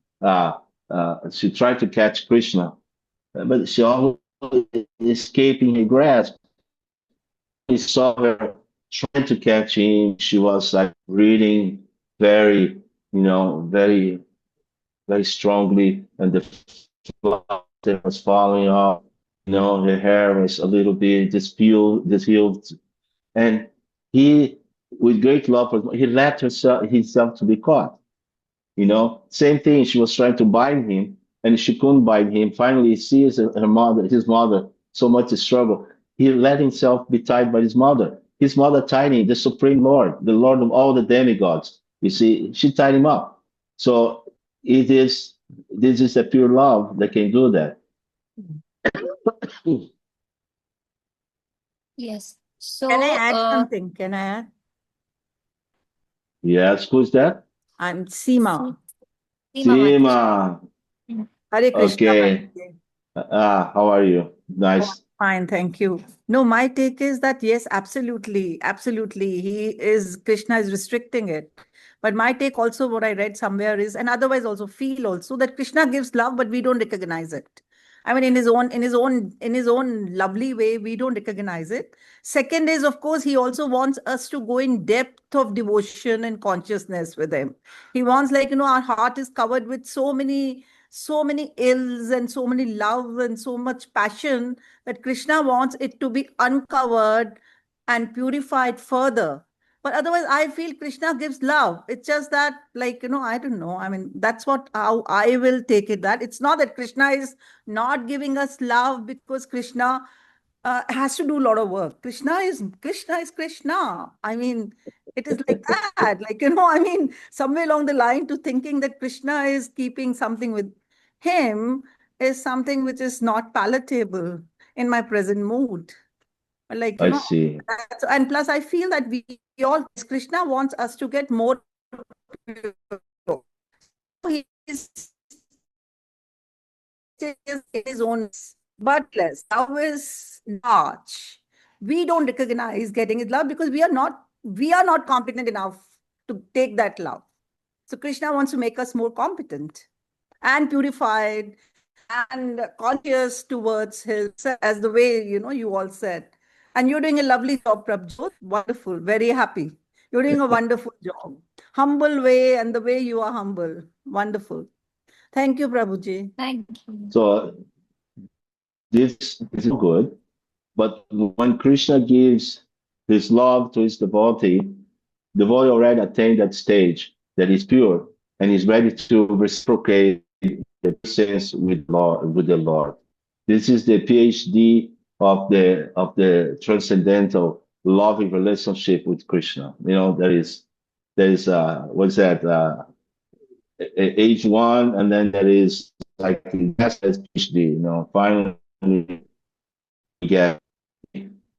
she tried to catch Krishna, but she always escaping her grasp. We saw her trying to catch him. She was like breathing very, very, very strongly, and the flower was falling off. Her hair was a little bit disheveled, and he, with great love, he let himself to be caught. Same thing. She was trying to bind him, and she couldn't bind him. Finally, he sees his mother, so much struggle. He let himself be tied by his mother. His mother tied him, the Supreme Lord, the Lord of all the demigods. You see, she tied him up. So this is a pure love that can do that. Yes. So, Can I add something? Can I add? Yes, who's that? I'm Seema. Seema. Hare Krishna. Okay. How are you? Nice. Fine, thank you. No, my take is that yes, absolutely, absolutely. Krishna is restricting it. But my take also, what I read somewhere is, and otherwise also feel also, that Krishna gives love, but we don't recognize it. I mean, in his own lovely way, we don't recognize it. Second is, of course, he also wants us to go in depth of devotion and consciousness with him. He wants, like, our heart is covered with so many ills and so many love and so much passion that Krishna wants it to be uncovered and purified further. But otherwise, I feel Krishna gives love. It's just that, like, I don't know. I mean, that's how I will take it. That it's not that Krishna is not giving us love because Krishna has to do a lot of work. Krishna is Krishna. I mean, it is like that. Like, I mean, somewhere along the line to thinking that Krishna is keeping something with him is something which is not palatable in my present mood. Like, I see. and plus I feel that Krishna wants us to get more. He is his own, but less. Love is large. We don't recognize getting his love because we are not competent enough to take that love. So Krishna wants to make us more competent and purified and conscious towards his, as the way, you all said. And you're doing a lovely job, Prabhu. Wonderful. Very happy. You're doing a wonderful job. Humble way, and the way you are humble. Wonderful. Thank you, Prabhuji. Thank you. So this is good. But when Krishna gives his love to his devotee already attained that stage that is pure and is ready to reciprocate the sense with the Lord. This is the PhD of the transcendental loving relationship with Krishna. There is what's that? Age one, and then there is like that's PhD. Finally get.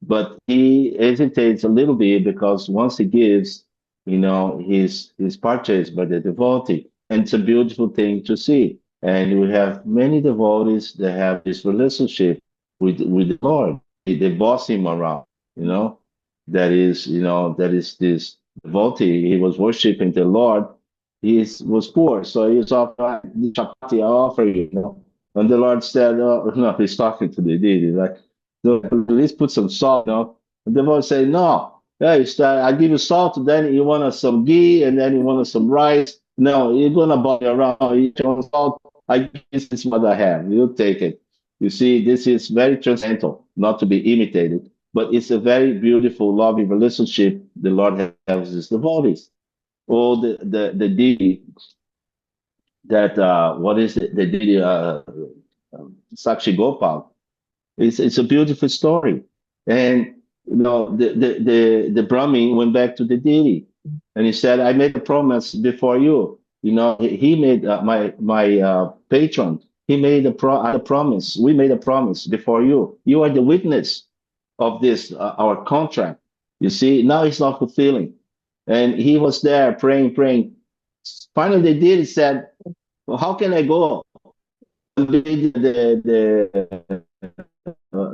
But he hesitates a little bit because once he gives, he's purchased by the devotee, and it's a beautiful thing to see. And we have many devotees that have this relationship with the Lord. They boss him around, That is this devotee. He was worshiping the Lord. He was poor, so he was offering chapati. I offer you, And the Lord said, "Oh no," he's talking to the deity, like, "So at least put some salt." And the Lord say, "No, hey, I give you salt, then you want some ghee, and then you want some rice. No, you're gonna bother around. You want salt? This is what I have. You take it." You see, this is very transcendental, not to be imitated, but it's a very beautiful, loving relationship the Lord has with his devotees. All the deity that what is it? The deity Sakshi Gopal. It's a beautiful story, and the Brahmin went back to the deity, and he said, "I made a promise before you." He made my patron. He made a promise. We made a promise before you. You are the witness of this our contract. You see, now he's not fulfilling, and he was there praying. Finally, the deity said, "Well, how can I go?"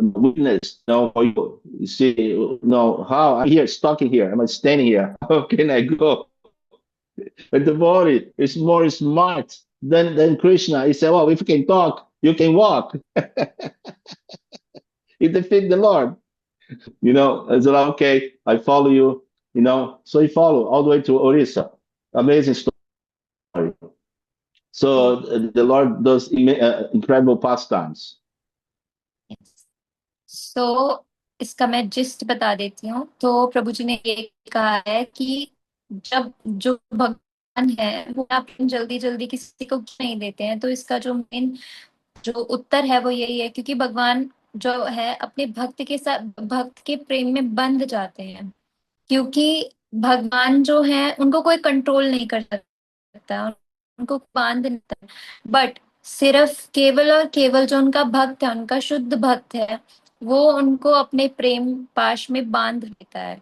witness. No, for you see, no, how I'm here, talking here, am I standing here? How can I go? But the devotee is more smart than Krishna. He said, well, if you can talk, you can walk. He defeat the Lord. I said, okay, I follow you. So he followed all the way to Orissa. Amazing story. So the Lord does incredible pastimes. सो इसका मैं gist बता देती हूँ। तो प्रभु जी ने ये कहा है कि जब जो भगवान है वो आप जल्दी जल्दी किसी को नहीं देते हैं, तो इसका जो मेन जो उत्तर है वो यही है क्योंकि भगवान जो है अपने भक्त के साथ भक्त के प्रेम में बंध जाते हैं, क्योंकि भगवान जो है उनको कोई कंट्रोल नहीं कर सकता, उनको बांध नहीं सकता, बट सिर्फ केवल और केवल जो उनका भक्त है, उनका शुद्ध भक्त है, वो उनको अपने प्रेम पाश में बांध लेता है।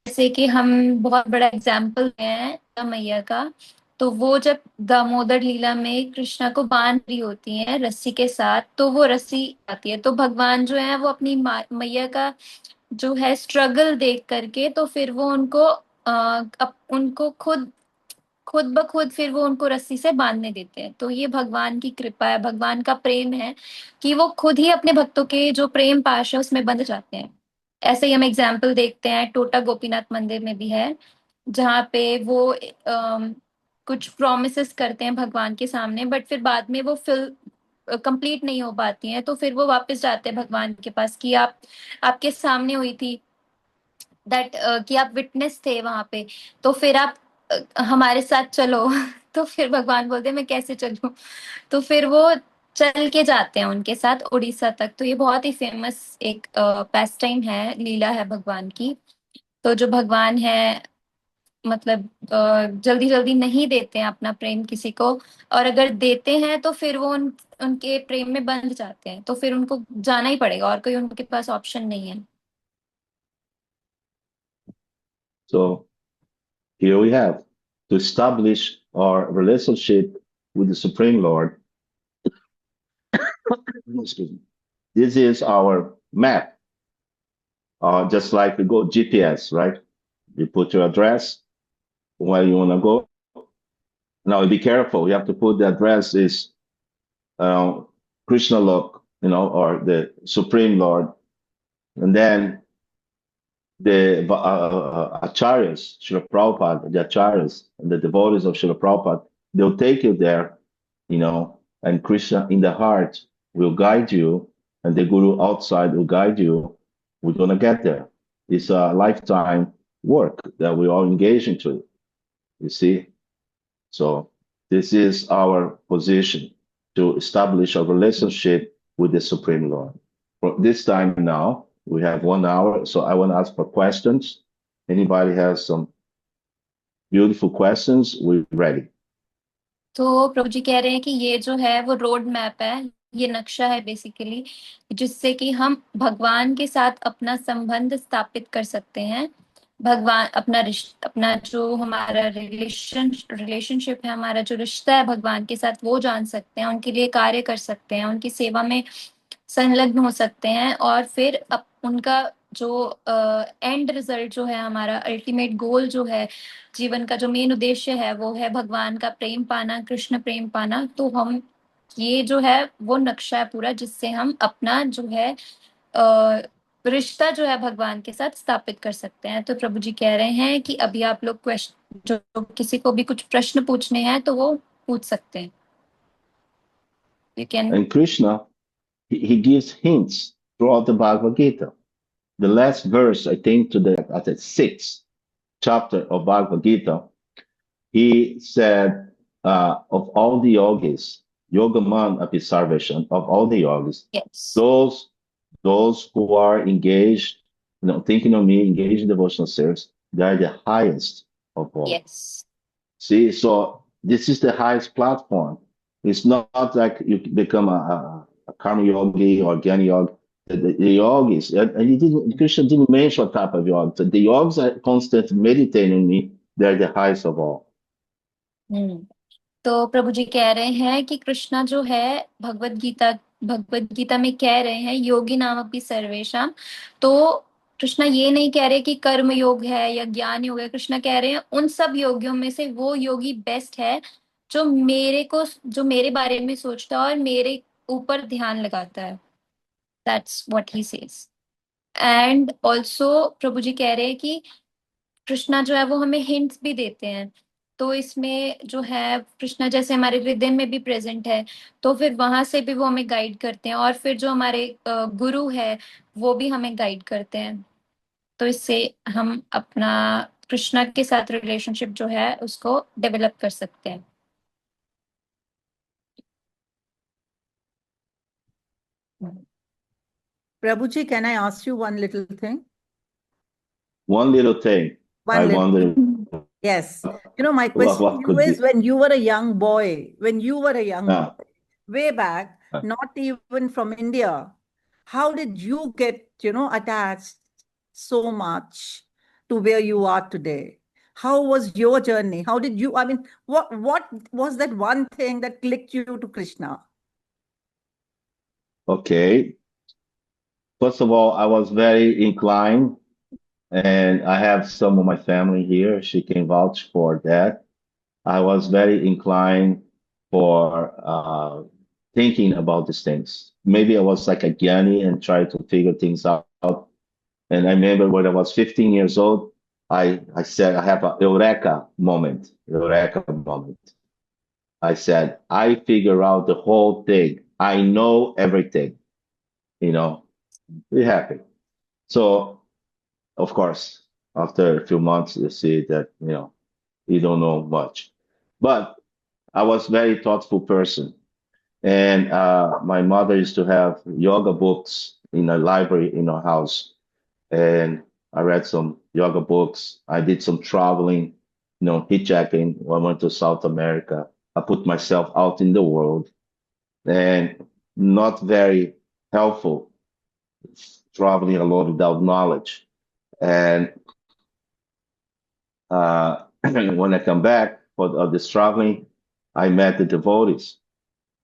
जैसे कि हम बहुत बड़ा एग्जाम्पल हैं मैया का, तो वो जब दामोदर लीला में कृष्णा को बांध रही होती हैं रस्सी के साथ, तो वो रस्सी आती है, तो भगवान जो है वो अपनी मैया का जो है स्ट्रगल देख करके तो फिर वो उनको खुद ब खुद फिर वो उनको रस्सी से बांधने देते हैं। तो ये भगवान की कृपा है, भगवान का प्रेम है कि वो खुद ही अपने भक्तों के जो प्रेम पाश है उसमें बंध जाते हैं। ऐसे ही हम एग्जाम्पल देखते हैं, टोटा गोपीनाथ मंदिर में भी है, जहाँ पे वो कुछ प्रोमिसेस करते हैं भगवान के सामने, बट फिर बाद में वो कंप्लीट नहीं हो पाती हैं, तो फिर वो वापस जाते हैं भगवान के पास कि आपके सामने हुई थी दैट कि आप विटनेस थे वहां पे, तो फिर आप हमारे साथ चलो। तो फिर भगवान बोलते हैं मैं कैसे चलूं, तो फिर वो चल के जाते हैं उनके साथ उड़ीसा तक। तो ये बहुत ही फेमस एक पैस टाइम है, लीला है भगवान की। तो जो भगवान है मतलब जल्दी जल्दी नहीं देते हैं अपना प्रेम किसी को, और अगर देते हैं तो फिर वो उनके प्रेम में बंध जाते हैं, तो फिर उनको जाना ही पड़ेगा और कोई उनके पास ऑप्शन नहीं है। So here we have to establish our relationship with the Supreme Lord. Excuse me. This is our map. Just like we go GPS, right? You put your address where you want to go. Now be careful. You have to put the address is Krishna Lok, or the Supreme Lord, and then the acharyas, Srila Prabhupada, the acharyas, and the devotees of Srila Prabhupada, they'll take you there, and Krishna in the heart will guide you, and the Guru outside will guide you. We're going to get there. It's a lifetime work that we all engage into, you see? So this is our position, to establish a relationship with the Supreme Lord. For this time now, we have 1 hour, so I want to ask for questions. Anybody has some beautiful questions, we're ready. तो प्रभु जी कह रहे हैं कि ये जो है वो रोड मैप है, ये नक्शा है बेसिकली, जिससे कि हम भगवान के साथ अपना संबंध स्थापित कर सकते हैं। भगवान अपना जो हमारा रिलेशनशिप है, हमारा जो रिश्ता है भगवान के साथ, वो जान सकते हैं, उनके लिए कार्य कर सकते हैं, उनकी सेवा में संलग्न हो सकते हैं, और फिर उनका जो एंड रिजल्ट जो है, हमारा अल्टीमेट गोल जो है, जीवन का जो मेन उद्देश्य है, वो है भगवान का प्रेम पाना, कृष्ण प्रेम पाना। तो हम ये जो है वो नक्शा है पूरा, जिससे हम अपना जो है रिश्ता जो है भगवान के साथ स्थापित कर सकते हैं। तो प्रभु जी कह रहे हैं कि अभी आप लोग जो किसी को भी कुछ प्रश्न पूछने हैं तो वो पूछ सकते हैं। You can... And Krishna, he gives hints throughout the Bhagavad Gita. The last verse, I think, at the 6th chapter of Bhagavad Gita, he said, of all the yogis, Yogaman api sarvesham, of all the yogis, yes, those who are engaged, thinking of me, engaged in devotional service, they are the highest of all. yes. See, so this is the highest platform. It's not like you become a karma yogi or jnana yogi. The yogis, and Krishna didn't mention what type of yoga. The yogis are constantly meditating on me. They're the highest of all. तो प्रभु जी कह रहे हैं कि कृष्णा जो है भगवत गीता भगवत गीता में कह रहे हैं योगी नाम अपि सर्वेशाम, तो कृष्णा ये नहीं कह रहे कि कर्म योग है या ज्ञान योग है। कृष्णा कह रहे हैं उन सब योगियों में से वो योगी बेस्ट है जो मेरे बारे में सोचता है और मेरे ऊपर ध्यान लगाता है। That's what he says. And also प्रभु जी कह रहे हैं कि कृष्णा जो है वो हमें हिंट्स भी देते हैं। तो इसमें जो है कृष्णा जैसे हमारे हृदय में भी प्रेजेंट है, तो फिर वहां से भी वो हमें गाइड करते हैं, और फिर जो हमारे गुरु है वो भी हमें गाइड करते हैं। तो इससे हम अपना कृष्णा के साथ रिलेशनशिप जो है उसको डेवलप कर सकते हैं। Prabhuji, can I ask you one little thing? One little thing. One I little wonder Yes. My question what to could you is be. when you were a young boy, Ah, way back, ah. not even from India, how did you get, attached so much to where you are today? How was your journey? How did you, what was that one thing that clicked you to Krishna? Okay. First of all, I was very inclined, and I have some of my family here. She can vouch for that. I was very inclined for thinking about these things. Maybe I was like a Gyani and tried to figure things out. And I remember when I was 15 years old, I said, I have a eureka moment. Eureka moment. I said, I figure out the whole thing. I know everything, be happy. So, of course, after a few months, you see that, you don't know much. But I was very thoughtful person. And my mother used to have yoga books in a library in our house. And I read some yoga books. I did some traveling, hitchhiking. I went to South America. I put myself out in the world, and not very helpful traveling alone without knowledge. And when I come back for this traveling, I met the devotees.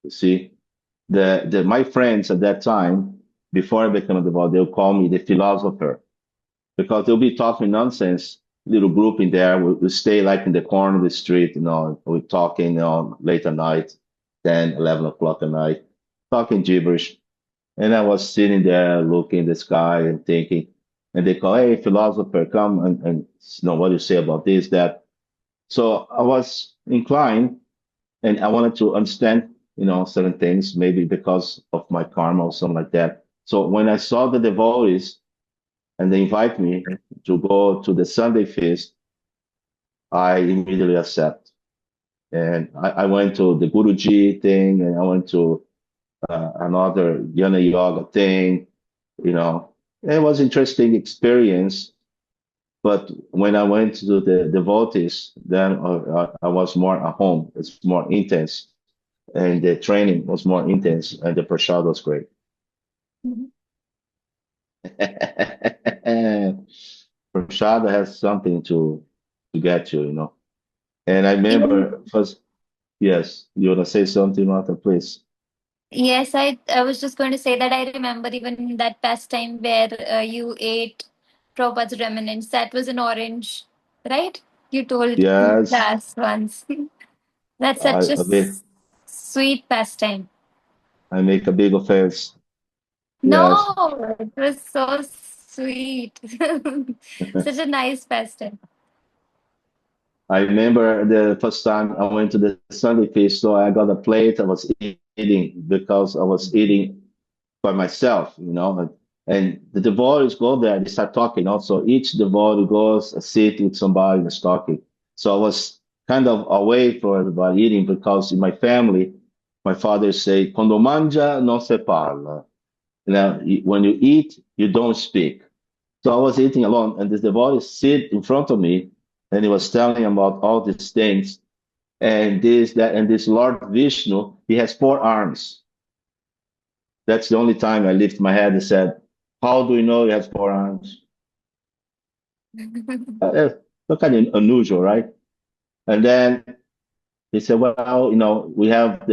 You see, my friends at that time, before I became a devotee, they'll call me the philosopher, because they'll be talking nonsense. Little group in there, we stay like in the corner of the street, we're talking, late at night, 10, 11 o'clock at night, talking gibberish. And I was sitting there looking at the sky and thinking, and they call, hey, philosopher, come and what do you say about this, that? So I was inclined, and I wanted to understand, certain things, maybe because of my karma or something like that. So when I saw the devotees and they invite me to go to the Sunday feast, I immediately accept. And I went to the Guruji thing, and I went to another Jnana Yoga thing, It was interesting experience. But when I went to the devotees, then I was more at home. It's more intense, and the training was more intense, and the prasad was great. Prasad has something to get you. And I remember first, yes, you want to say something, Martha, please? Yes, I was just going to say that I remember even that pastime where you ate Prabhupada's remnants. That was an orange, right? You told Yes, class once. That's I, such a I make sweet pastime. I make a big offense. Yes. No, it was so sweet. Such a nice pastime. I remember the first time I went to the Sunday feast, so I got a plate. I was eating because I was eating by myself, and the devotees go there, they start talking. Also, each devotee goes sit with somebody and is talking. So I was kind of away from everybody eating, because in my family, my father say, "Quando mangia non se parla." When you eat, you don't speak. So I was eating alone, and this devotee sit in front of me, and he was telling about all these things, and this, that, and this Lord Vishnu, he has 4 arms. That's the only time I lifted my head and said, "How do we know he has 4 arms?" Look kind of unusual, right? And then he said, "Well, we have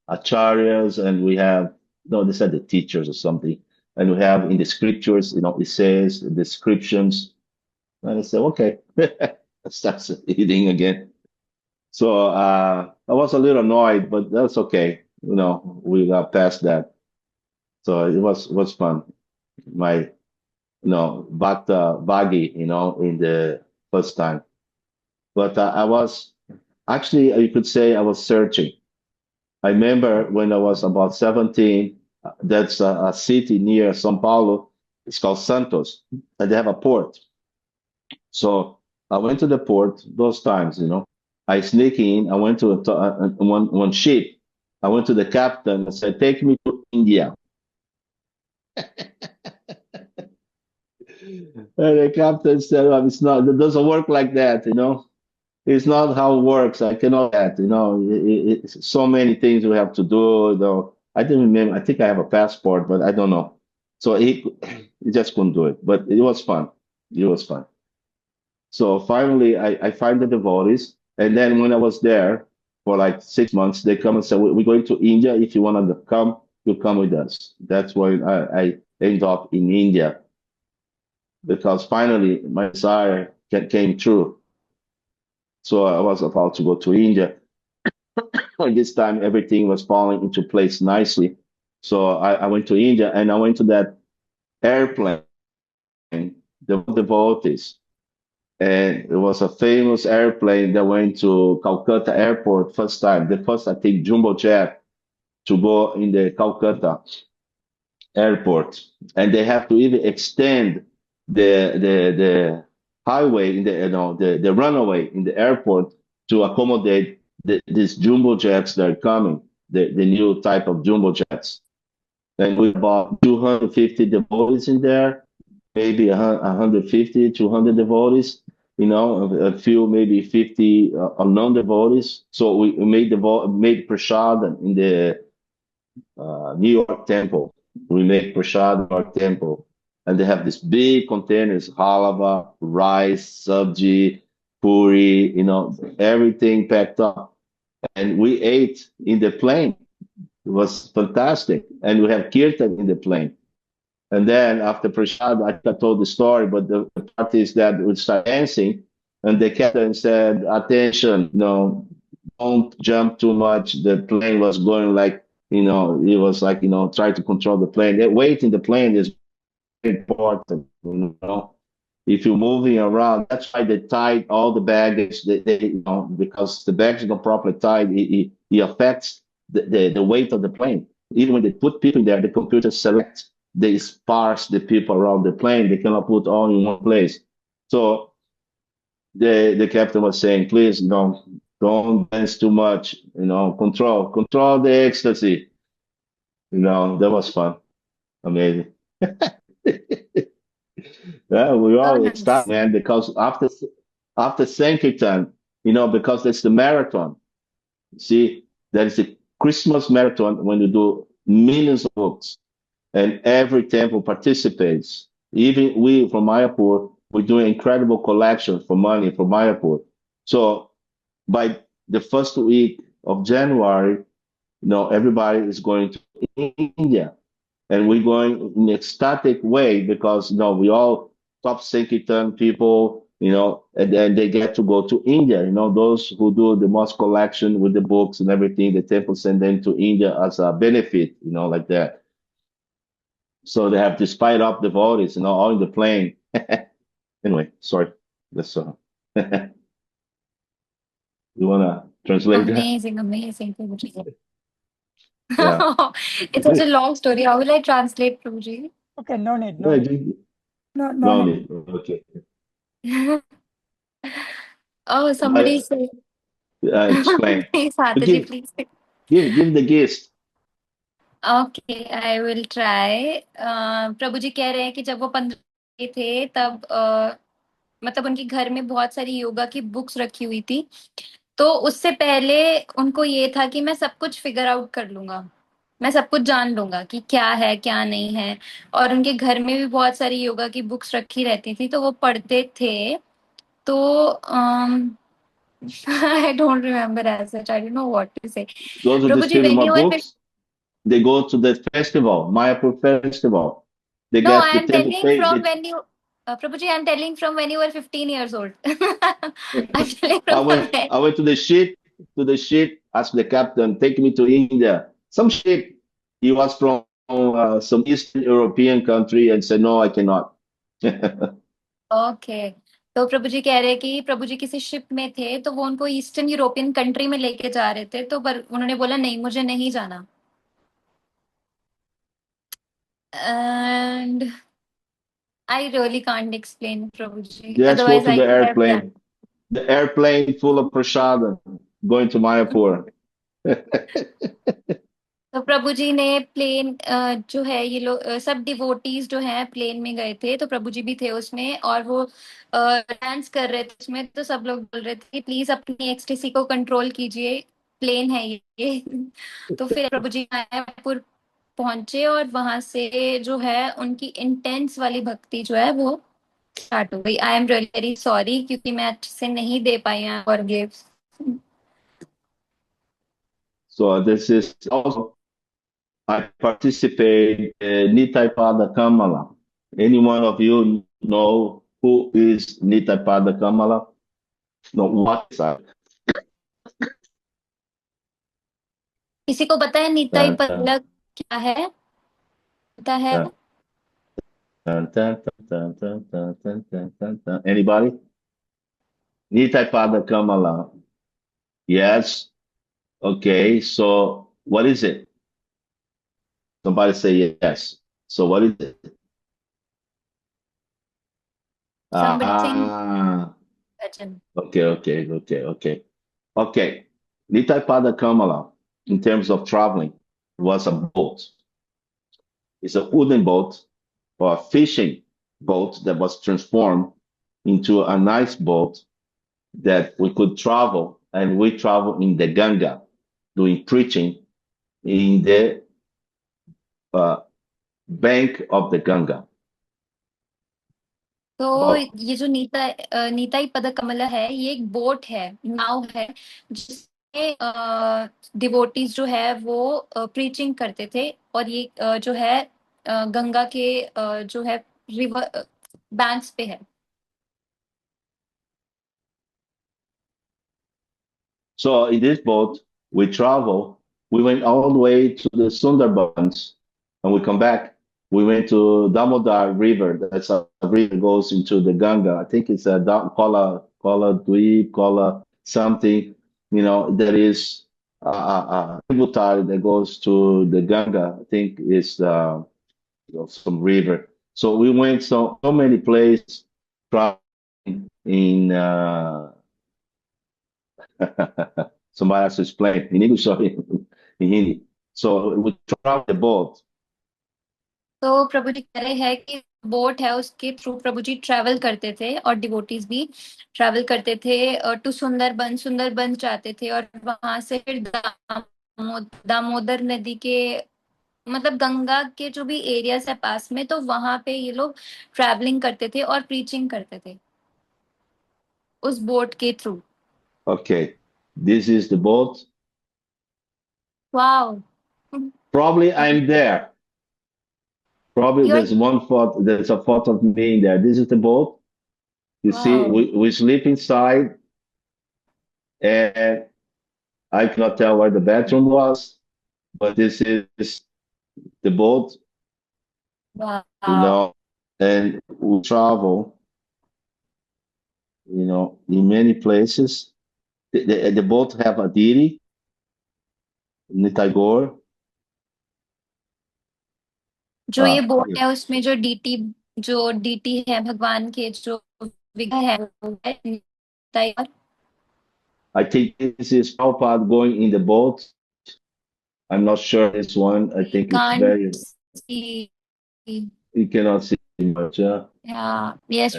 acharyas, and we have, no, they said the teachers or something, and we have in the scriptures, it says the descriptions, and I said, okay, I start eating again. So I was a little annoyed, but that's okay. We got past that. So it was fun. My, Bhakta Bhagi, in the first time. But I was actually, you could say I was searching. I remember when I was about 17, that's a city near São Paulo. It's called Santos, and they have a port. So I went to the port those times, I sneak in. I went to one ship. I went to the captain and said, "Take me to India." And the captain said, "Well, it doesn't work like that, It's not how it works. I cannot do that, it's so many things we have to do, though. I didn't remember. I think I have a passport, but I don't know. So he just couldn't do it, but it was fun. It was fun. So finally, I find the devotees. And then when I was there for like 6 months, they come and say, "We're going to India. If you want to come, you come with us." That's why I ended up in India, because finally my desire came true. So I was about to go to India. And this time everything was falling into place nicely. So I went to India, and I went to that airplane, the devotees. And it was a famous airplane that went to Calcutta airport first time. The first, I think, jumbo jet to go in the Calcutta airport. And they have to even extend the highway in the runway in the airport to accommodate these jumbo jets that are coming, the new type of jumbo jets. And we about 250 devotees in there, maybe 150, 200 devotees, a few, maybe 50 non-devotees. So we made prasad in the New York temple. We made prasad in New York temple. And they have these big containers, halava, rice, sabji, puri, everything packed up. And we ate in the plane. It was fantastic. And we have kirtan in the plane. And then after prasad, I told the story, but the part is that we start dancing, and the captain said, "Attention, don't jump too much." The plane was going like, it was like, try to control the plane. The weight in the plane is very important, If you're moving around, that's why they tied all the baggage. Because the baggage is not properly tied, it affects the weight of the plane. Even when they put people in there, the computer selects. They sparse the people around the plane. They cannot put all in one place. So the captain was saying, "Please, don't dance too much. Control the ecstasy." That was fun. Amazing. Yeah, we all nice. excited, man, because after Sankirtan, because it's the marathon. See, there is a Christmas marathon when you do millions of books. And every temple participates. Even we from Mayapur, we're doing incredible collections for money for Mayapur. So by the first week of January, everybody is going to India. And we're going in an ecstatic way because, we all top Sankirtan people, and then they get to go to India. Those who do the most collection with the books and everything, the temple send them to India as a benefit, like that. So they have to spite up the devotees, all in the plane. Anyway, sorry. That's you wanna translate that? Amazing, Prabhuji. Yeah. It's such a long story. How will I translate, Prabhuji? Okay, no need. No No need. need. Okay. Oh, somebody say. Explain. Please, Hataji, please. Give the gist. Okay I will try प्रभु जी कह रहे हैं कि जब वो 15 थे तब मतलब उनके घर में बहुत सारी योगा की बुक्स रखी हुई थी, तो उससे पहले उनको ये था कि मैं सब कुछ फिगर आउट कर लूंगा, मैं सब कुछ जान लूंगा कि क्या है क्या नहीं है। और उनके घर में भी बहुत सारी योगा की बुक्स रखी रहती थी, तो वो पढ़ते थे। तो I don't remember as such. I don't know what to say. Those who Prabhuji, distribute when my you were books, they go to the festival, Mayapur festival. They no, get I the am temple telling pay. from when you, Prabhuji, I'm telling from when you were 15 years old. I'm telling I from went when. I went to the ship, asked the captain, take me to India. Some ship, he was from some Eastern European country and said, no, I cannot. Okay तो प्रभु जी कह रहे हैं कि प्रभु जी किसी ship में थे तो वो उनको ईस्टर्न यूरोपियन कंट्री में लेके जा रहे थे तो पर उन्होंने बोला नहीं मुझे नहीं जाना and I really can't explain Prabhu ji Just go otherwise to I the could have done airplane. The airplane full of prasada going to Mayapur. तो प्रभु जी ने प्लेन जो है ये लोग सब डिवोटीज जो हैं प्लेन में गए थे तो प्रभु जी भी थे उसमें और वो डांस कर रहे थे उसमें तो सब लोग बोल रहे थे कि प्लीज अपनी एक्सटेसी को कंट्रोल कीजिए प्लेन है ये तो फिर प्रभु जी मायापुर पहुंचे और वहां से जो है उनकी इंटेंस वाली भक्ति जो है वो स्टार्ट हो गई I am really very sorry क्योंकि मैं अच्छे से नहीं दे पाई और gift So this is also, I participate in Nitai Pada Kamala. Any one of you know who is Nitai Pada Kamala? No, what is that? किसी को पता है निताई पलक क्या है पता है Anybody? Nitai Pada Kamala. Yes. Okay. So what is it? Somebody say yes. So what is it? Somebody Okay. Nitai Pada Kamala, in terms of traveling, was a boat. It's a wooden boat or a fishing boat that was transformed into a nice boat that we could travel, and we travel in the Ganga, doing preaching in the bank of the Ganga. तो ये जो नीताई पद कमला है ये एक boat है नाव है जिसमें डिवोटीज जो है वो प्रीचिंग करते थे और ये जो है गंगा के जो है रिवर बैंक्स पे है So in this boat, we travel. We went all the way to the Sundarbans, and we come back. We went to Damodar River. That's a river that goes into the Ganga. I think it's a Kola Dweep, Kola something. You know, there is a tributary that goes to the Ganga. I think it's some river. So we went so many places traveling in. Somebody has to explain in English or in Hindi. So we travel the boat. तो प्रभु जी कह रहे हैं कि boat है उसके through प्रभु जी travel करते थे और डिवोटीज भी ट्रैवल करते थे टू सुंदरबन जाते थे और वहां से फिर दामोदर नदी के मतलब गंगा के जो भी एरियाज है पास में तो वहां पे ये लोग ट्रैवलिंग करते थे और प्रीचिंग करते थे उस बोट के through Okay, this is the boat. Wow Probably I'm there. Probably there's one photo. There's a photo of me in there. This is the boat. You see, we sleep inside, and I cannot tell where the bathroom was, but this is the boat. wow. You know, and we travel. You know, in many places. The boat have a deity, Nitagore. जो ये boat है उसमें जो DT है भगवान के जो विग्रह है वो है I think this is Prabhupada going in the boat. I'm not sure this one. I think it's very. See. You cannot see much. Yeah. Yes.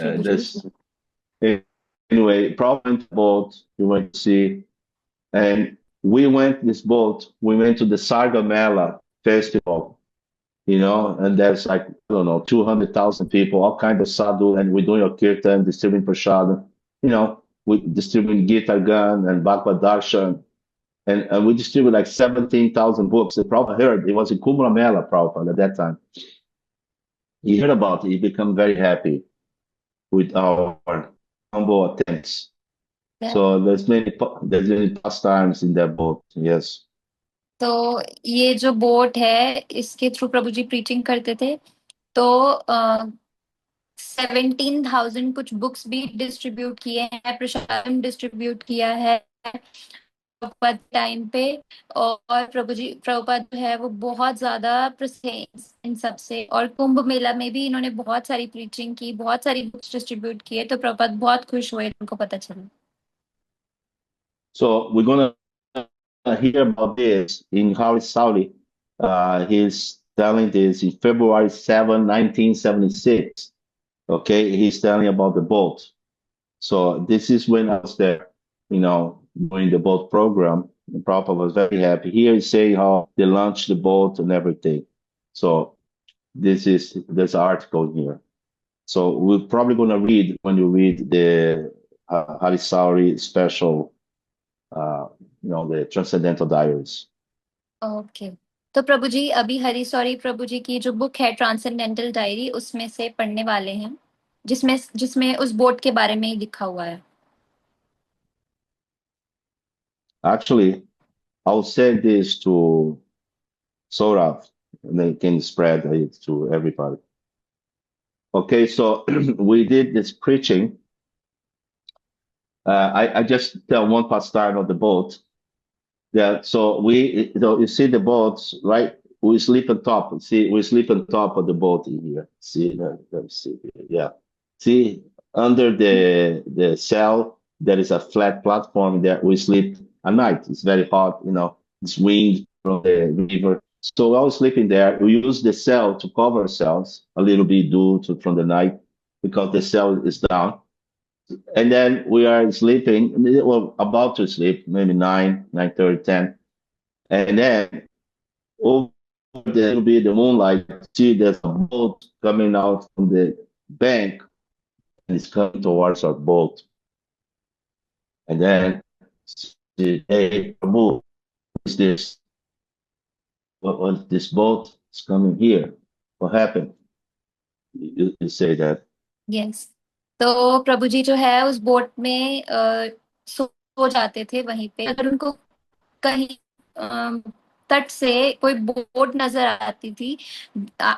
Anyway, Prabhupada boat. We went to see, and we went this boat. We went to the Sargamela festival. You know, and there's like, I don't know, 200,000 people, all kinds of sadhu, and we're doing a kirtan, distributing prasad. You know, we distribute Gita Gun and Bhagavatamrta, and we distribute like 17,000 books. The Prabhupada heard, it was in Kumbh Mela, Prabhupada, at that time. He heard about it, he became very happy with our humble attempts. Yeah. So there's many pastimes in that boat, yes. तो ये जो boat है इसके through प्रभु जी preaching करते थे, तो 17,000 कुछ books भी डिस्ट्रीब्यूट किए हैं, प्रसादम डिस्ट्रीब्यूट किया है प्रभुपाद टाइम पे। और प्रभुपाद जो है वो बहुत ज्यादा प्रसिद्ध इन सब से, और कुंभ मेला में भी इन्होंने बहुत सारी प्रीचिंग की, बहुत सारी बुक्स डिस्ट्रीब्यूट किए, तो प्रभुपाद बहुत खुश हुए उनको पता चला। So we're gonna hear about this in Harry Saudi. He's telling this in February 7, 1976. Okay, he's telling about the boat. So this is when I was there, during the boat program. The Prabhupada was very happy. Here he's saying how they launched the boat and everything. So this article here. So we're probably going to read when you read the Hari Sauri special, the Transcendental Diaries. Okay, तो प्रभु जी अभी हरी sorry प्रभु जी की जो book है transcendental diary, उसमें से पढ़ने वाले हैं, जिसमें उस बोट के बारे में ही लिखा हुआ है। Actually, I'll send this to Saurav, and they can spread it to everybody. Okay, so we did this preaching. I just tell one pastime of the boat. Yeah, so you see the boats, right? We sleep on top. See, we sleep on top of the boat here. See, let me see here. Yeah, see, under the cell, there is a flat platform that we sleep at night. It's very hot, it's wind from the river. So while sleeping there, we use the cell to cover ourselves a little bit from the night, because the cell is down. And then we are sleeping, well, about to sleep, maybe 9:30, 10. And then over there will be the moonlight, see there's a boat coming out from the bank, and it's coming towards our boat. And then, see, hey, Prabhu, what's this? What this boat is coming here? What happened? You say that. Yes. तो प्रभु जी जो है उस boat में सो जाते थे वहीं पे। अगर उनको कहीं तट से कोई बोट नजर आती थी,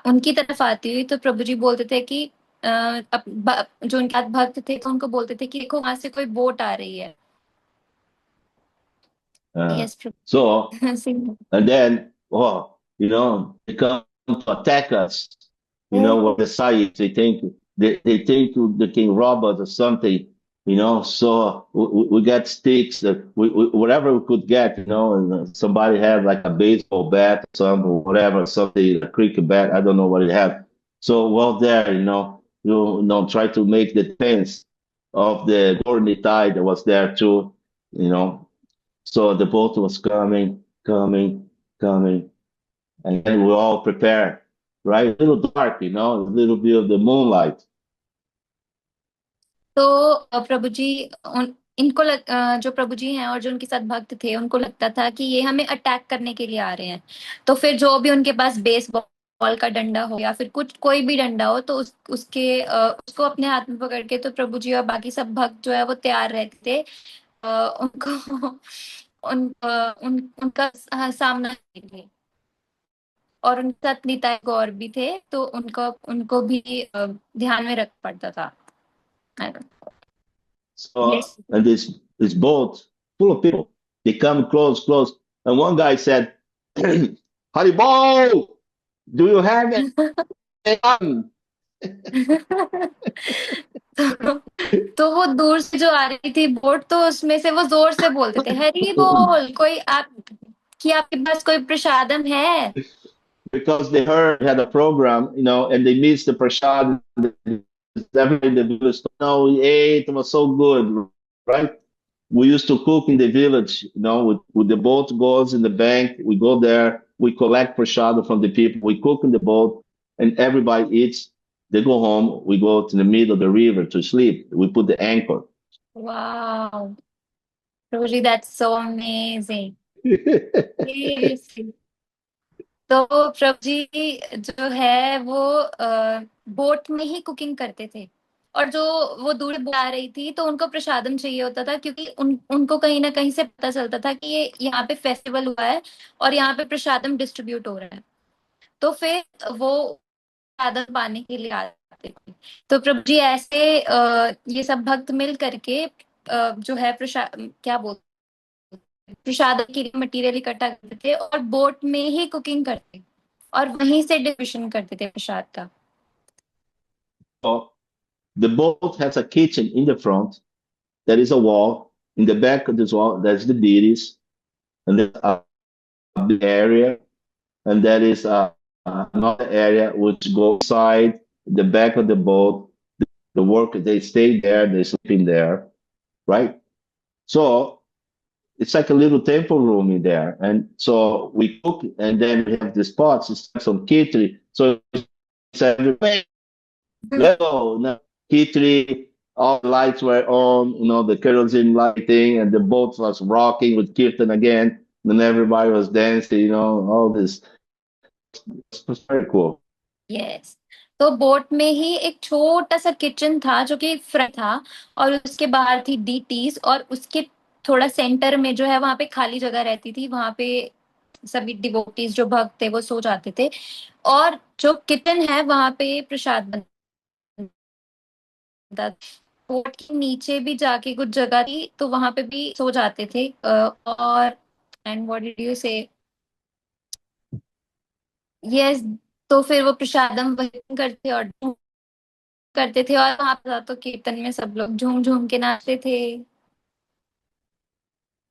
उनकी तरफ आती हुई, तो प्रभु जी बोलते थे कि जो उनके भक्त थे तो उनको बोलते थे कि देखो वहां से कोई बोट आ रही है। Yes, so and then they come to attack us, with the side. They think they think they can rob us or something, so we get sticks, whatever we could get, and somebody had like a baseball bat or whatever, something, a cricket bat, I don't know what it had. So while there, try to make the defense of the Gorni tide that was there too, so the boat was coming, and then we all prepared, right? A little dark, a little bit of the moonlight. तो प्रभु जी इनको जो प्रभु जी हैं और जो उनके साथ भक्त थे, उनको लगता था कि ये हमें अटैक करने के लिए आ रहे हैं। तो फिर जो भी उनके पास बेसबॉल का डंडा हो या फिर कोई भी डंडा हो, तो उसको अपने हाथ में पकड़ के तो प्रभु जी और बाकी सब भक्त जो है वो तैयार रहते थे उनका सामना करने के लिए। और उनके साथ निताई गौर भी थे, तो उनको भी ध्यान में रख पड़ता था। So, yes. And this boat full of people, they come close, and one guy said, "Haribol, do you have a gun?" तो वो दूर से जो आ रही थी बोट, तो उसमें से वो जोर से बोलते थे, हरी बोल, आपके पास कोई प्रसादम है? Because they had a program, and they missed the prasad. Everybody in the village, we ate, it was so good, right? We used to cook in the village, with the boat goes in the bank, we go there, we collect prasad from the people, we cook in the boat, and everybody eats. They go home, we go to the middle of the river to sleep. We put the anchor. Wow. Prabhuji, that's so amazing. Seriously. तो प्रभु जी जो है वो boat में ही cooking करते थे, और जो वो दूर बुला रही थी तो उनको प्रसादम चाहिए होता था, क्योंकि उनको कहीं ना कहीं से पता चलता था कि ये यहाँ पे फेस्टिवल हुआ है और यहाँ पे प्रसादम डिस्ट्रीब्यूट हो रहा है, तो फिर वो प्रसादम पाने के लिए आते थे। तो प्रभु जी ऐसे ये सब भक्त मिल करके जो है प्रसाद क्या बोलते प्रसाद के लिए मटेरियल इकट्ठा करते थे और बोट में ही कुकिंग करते और वहीं से डिस्ट्रीब्यूशन करते थे प्रसाद का। So the boat has a kitchen in the front. There is a wall. In the back of this wall, there's the deities, and there's a big area, and there is another area which goes inside the back of the boat. The workers, they stay there, they sleep in there, right? So it's like a little temple room in there. And so we cook, and then we have the pots, it's like some kitri. So it's everywhere. Go, no, kitri, all the lights were on, the kerosene lighting, and the boat was rocking with kirtan again. And everybody was dancing, all this. It was very cool. Yes, तो boat में ही एक छोटा सा kitchen था जो कि front था, और उसके बाहर थी डीटीज, और उसके थोड़ा सेंटर में जो है वहां पे खाली जगह रहती थी, वहां पे सभी डिवोटीज जो भक्त थे वो सो जाते थे, और जो किचन है वहां पे प्रसाद बनता। बोट के नीचे भी जाके कुछ जगह थी तो वहां पे भी सो जाते थे, और एंड व्हाट डिड यू से, यस, तो फिर वो प्रसादम वही करते और करते थे, और वहां पर तो कीर्तन में सब लोग झूम झूम के नाचते थे।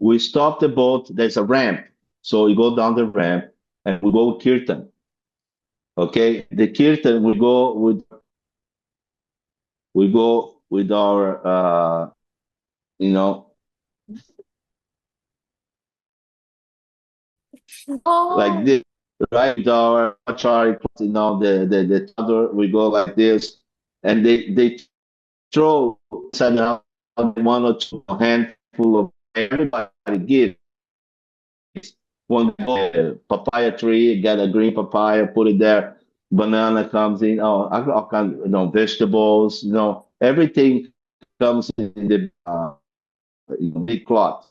We stop the boat, there's a ramp. So you go down the ramp and we go kirtan. Okay, the kirtan we go with our like this, right? With our achari, the other we go like this, and they throw somehow one or two handful of everybody gives one papaya tree, get a green papaya, put it there. Banana comes in. Oh, all kinds, vegetables. Everything comes in the big cloth.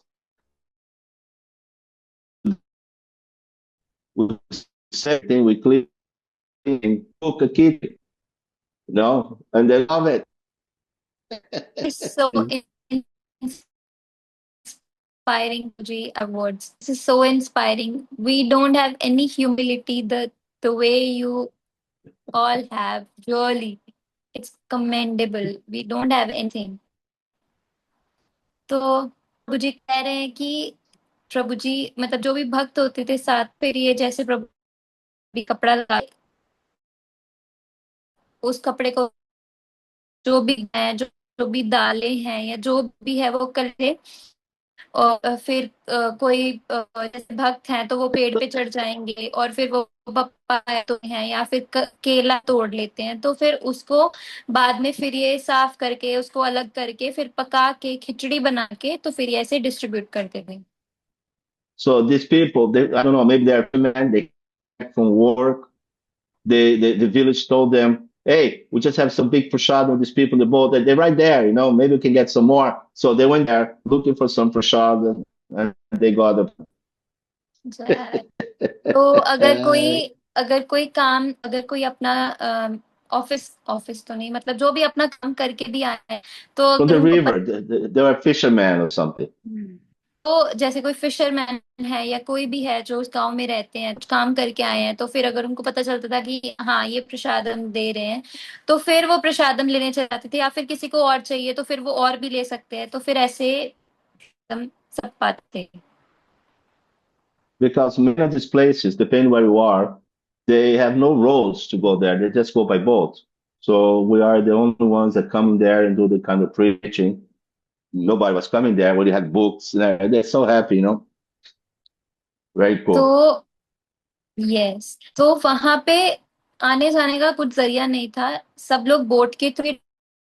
Same thing. We clean, cook a kid, and they love it. It's so inspiring, Ji, awards. This is so inspiring. We don't have any humility the way you all have. Really, it's commendable. We don't have anything. तो प्रभु जी कह रहे हैं कि प्रभु जी मतलब जो भी भक्त होते थे साथ, फिर ये जैसे प्रभु भी कपड़ा लगा, उस कपड़े को जो भी है, जो भी दालें हैं या जो भी है वो करते, और फिर कोई जैसे भक्त हैं तो वो पेड़ पे चढ़ जाएंगे और फिर वो पपाया तो हैं या फिर केला तोड़ लेते हैं, तो फिर उसको बाद में फिर ये साफ करके उसको अलग करके फिर पका के खिचड़ी बना के तो फिर ये ऐसे डिस्ट्रीब्यूट करते थे। So these people, I don't know, maybe they're women, they came from work. The village told them, hey, we just have some big prasad of these people in the boat. They're right there, maybe we can get some more. So they went there looking for some prasad and they got it. तो अगर कोई अपना office तो नहीं, मतलब जो भी अपना काम करके भी आए हैं तो From अगर the उनको river, they were fishermen or something. तो जैसे कोई फिशरमैन है या कोई भी है जो उस गांव में रहते हैं, काम करके आए हैं, तो फिर अगर उनको पता चलता था कि हाँ ये प्रसादम दे रहे हैं तो फिर वो प्रसादम लेने चले जाते थे, या फिर किसी को और चाहिए तो फिर वो और भी ले सकते हैं, तो फिर ऐसे हम सब पाते हैं। Because many of these places, depending where you are, they have no roads to go there. They just go by boat. So we are the only ones that come there and do the kind of preaching. Nobody was coming there. We had books. They're so happy, Very cool. तो yes, तो वहां पे आने जाने का कुछ जरिया नहीं था, सब लोग बोट के थ्रू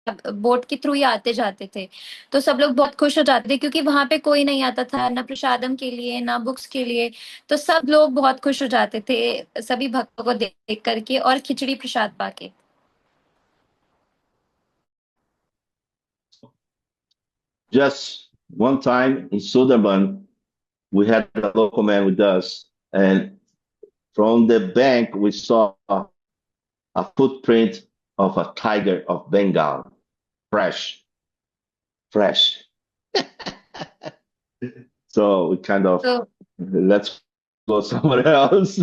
बोट के थ्रू ही आते जाते थे, तो सब लोग बहुत खुश हो जाते थे क्योंकि वहां पे कोई नहीं आता था ना प्रसादम के लिए ना बुक्स के लिए। तो सब लोग बहुत खुश हो जाते थे सभी भक्तों को देख करके और खिचड़ी प्रसाद पाके। Just one time in Sudarban, we had a local man with us, and from the bank we saw a footprint of a tiger of Bengal, fresh. So we kind of, तो let's go somewhere else.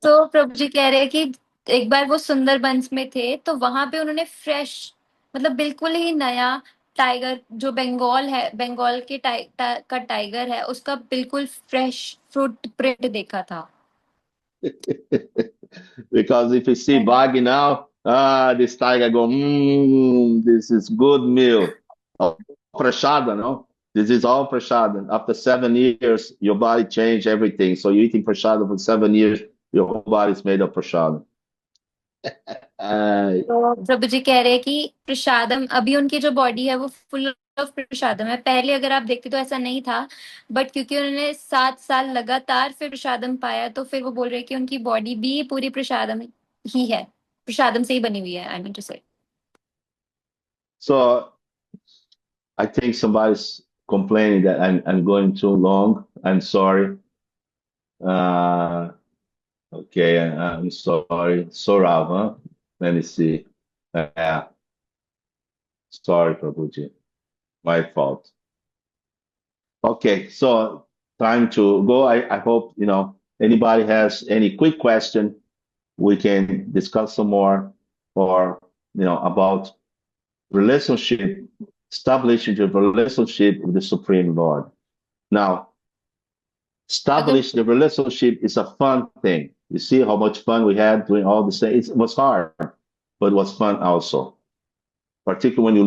तो प्रभु जी कह रहे हैं कि एक बार वो सुंदरबंस में थे तो वहां पे उन्होंने फ्रेश मतलब बिल्कुल ही नया टाइगर जो बंगाल के का टाइगर है उसका बिल्कुल फ्रेश फुट प्रिंट देखा था। Because if you see Bagi now, this tiger go, this is good meal. Oh, prasada, no? This is all prasada. After 7 years, your body change everything. So you're eating prasada for 7 years, your whole body is made of prasada. तो प्रभु जी कह रहे हैं कि प्रसादम अभी उनकी जो बॉडी है वो फुल ऑफ प्रसादम है। पहले अगर आप देखते तो ऐसा नहीं था, बट क्योंकि उन्होंने 7 साल लगातार फिर प्रसादम पाया तो फिर वो बोल रहे हैं कि उनकी बॉडी भी पूरी प्रसादम ही है, प्रसादम से ही बनी हुई है। आई मीन टू से। So I think somebody's complaining that I'm going too long. I'm sorry. Okay, I'm sorry. Sorav, huh? Let me see. Sorry, Prabhuji. My fault. Okay, so time to go. I hope, anybody has any quick question, we can discuss some more or, about relationship, establishing the relationship with the Supreme Lord. Now, establish the relationship is a fun thing. You see how much fun we had doing all this things. It was hard, but it was fun also. Particularly when you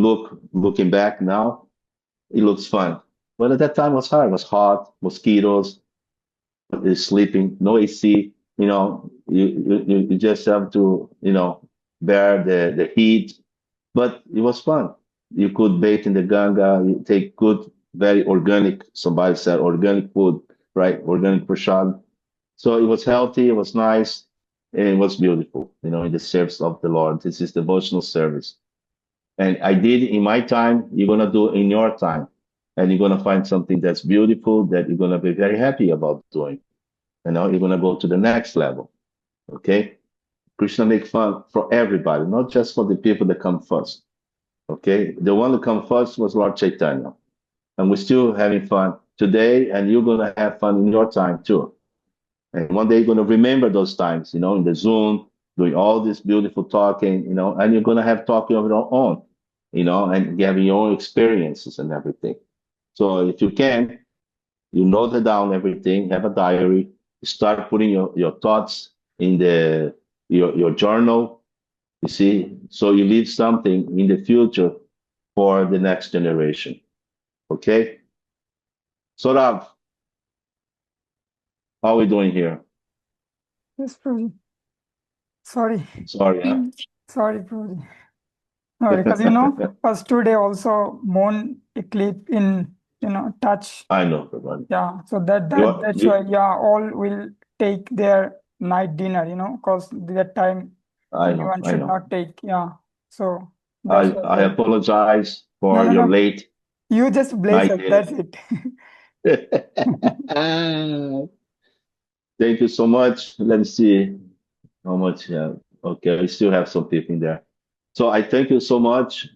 looking back now, it looks fun. But at that time it was hard. It was hot, mosquitoes, sleeping, no AC. You just have to, bear the heat. But it was fun. You could bathe in the Ganga. You take good, very organic. Somebody said organic food, right? Organic prasad. So it was healthy. It was nice, and it was beautiful. In the service of the Lord. This is devotional service. And I did in my time, you're going to do in your time. And you're going to find something that's beautiful that you're going to be very happy about doing. You're going to go to the next level. Okay? Krishna make fun for everybody, not just for the people that come first. Okay? The one who come first was Lord Chaitanya. And we're still having fun today, and you're going to have fun in your time too. And one day you're going to remember those times, in the Zoom, doing all this beautiful talking, and you're going to have talking of your own, and having your own experiences and everything. So if you can, you note down everything, have a diary, start putting your thoughts in your journal, you see, so you leave something in the future for the next generation. Okay? So Rav, how are we doing here? Yes, Prabhuji. Sorry, Sorry, huh? sorry, Prabhuji. No, because first today also moon eclipse in touch. I know, Prabhu. Yeah, so that's why all will take their night dinner, because that time anyone should not take. Yeah, so that's I apologize for No. your late. You just bless us. night That's it. Thank you so much. Let me see how much. Okay, we still have some people in there. So I thank you so much.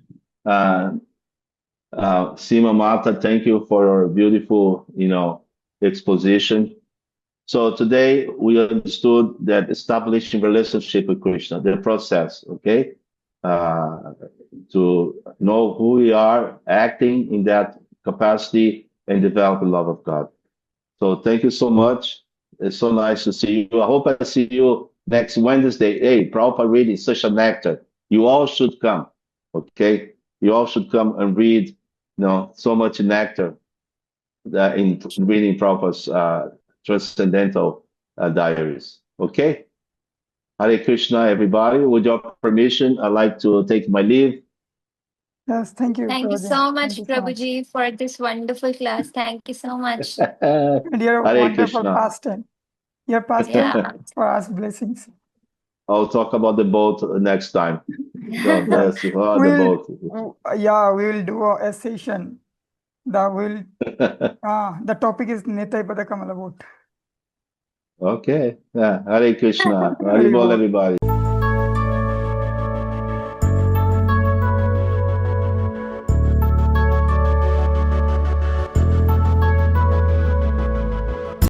Sima Mata, thank you for your beautiful, exposition. So today we understood that establishing relationship with Krishna, the process, okay? To know who we are, acting in that capacity, and develop the love of God. So thank you so much. It's so nice to see you. I hope I see you next Wednesday. Hey, Prabhupada reading such a nectar. You all should come, okay? You all should come and read, so much nectar in reading Prabhupada's transcendental diaries, okay? Hare Krishna, everybody. With your permission, I'd like to take my leave. Yes, thank you. Thank you Prabhuji. so much, Thank you so much. Prabhuji, for this wonderful class. Thank you so much. And your Hare wonderful Krishna. pastime. Your pastime Yeah. for us blessings. I'll talk about the boat next time. God bless you. Oh, the boat. Yeah, we will do a session. The topic is Nitai Pada Kamala boat. Okay. Yeah. Hare Krishna. Hare Haribol, Bol. everybody.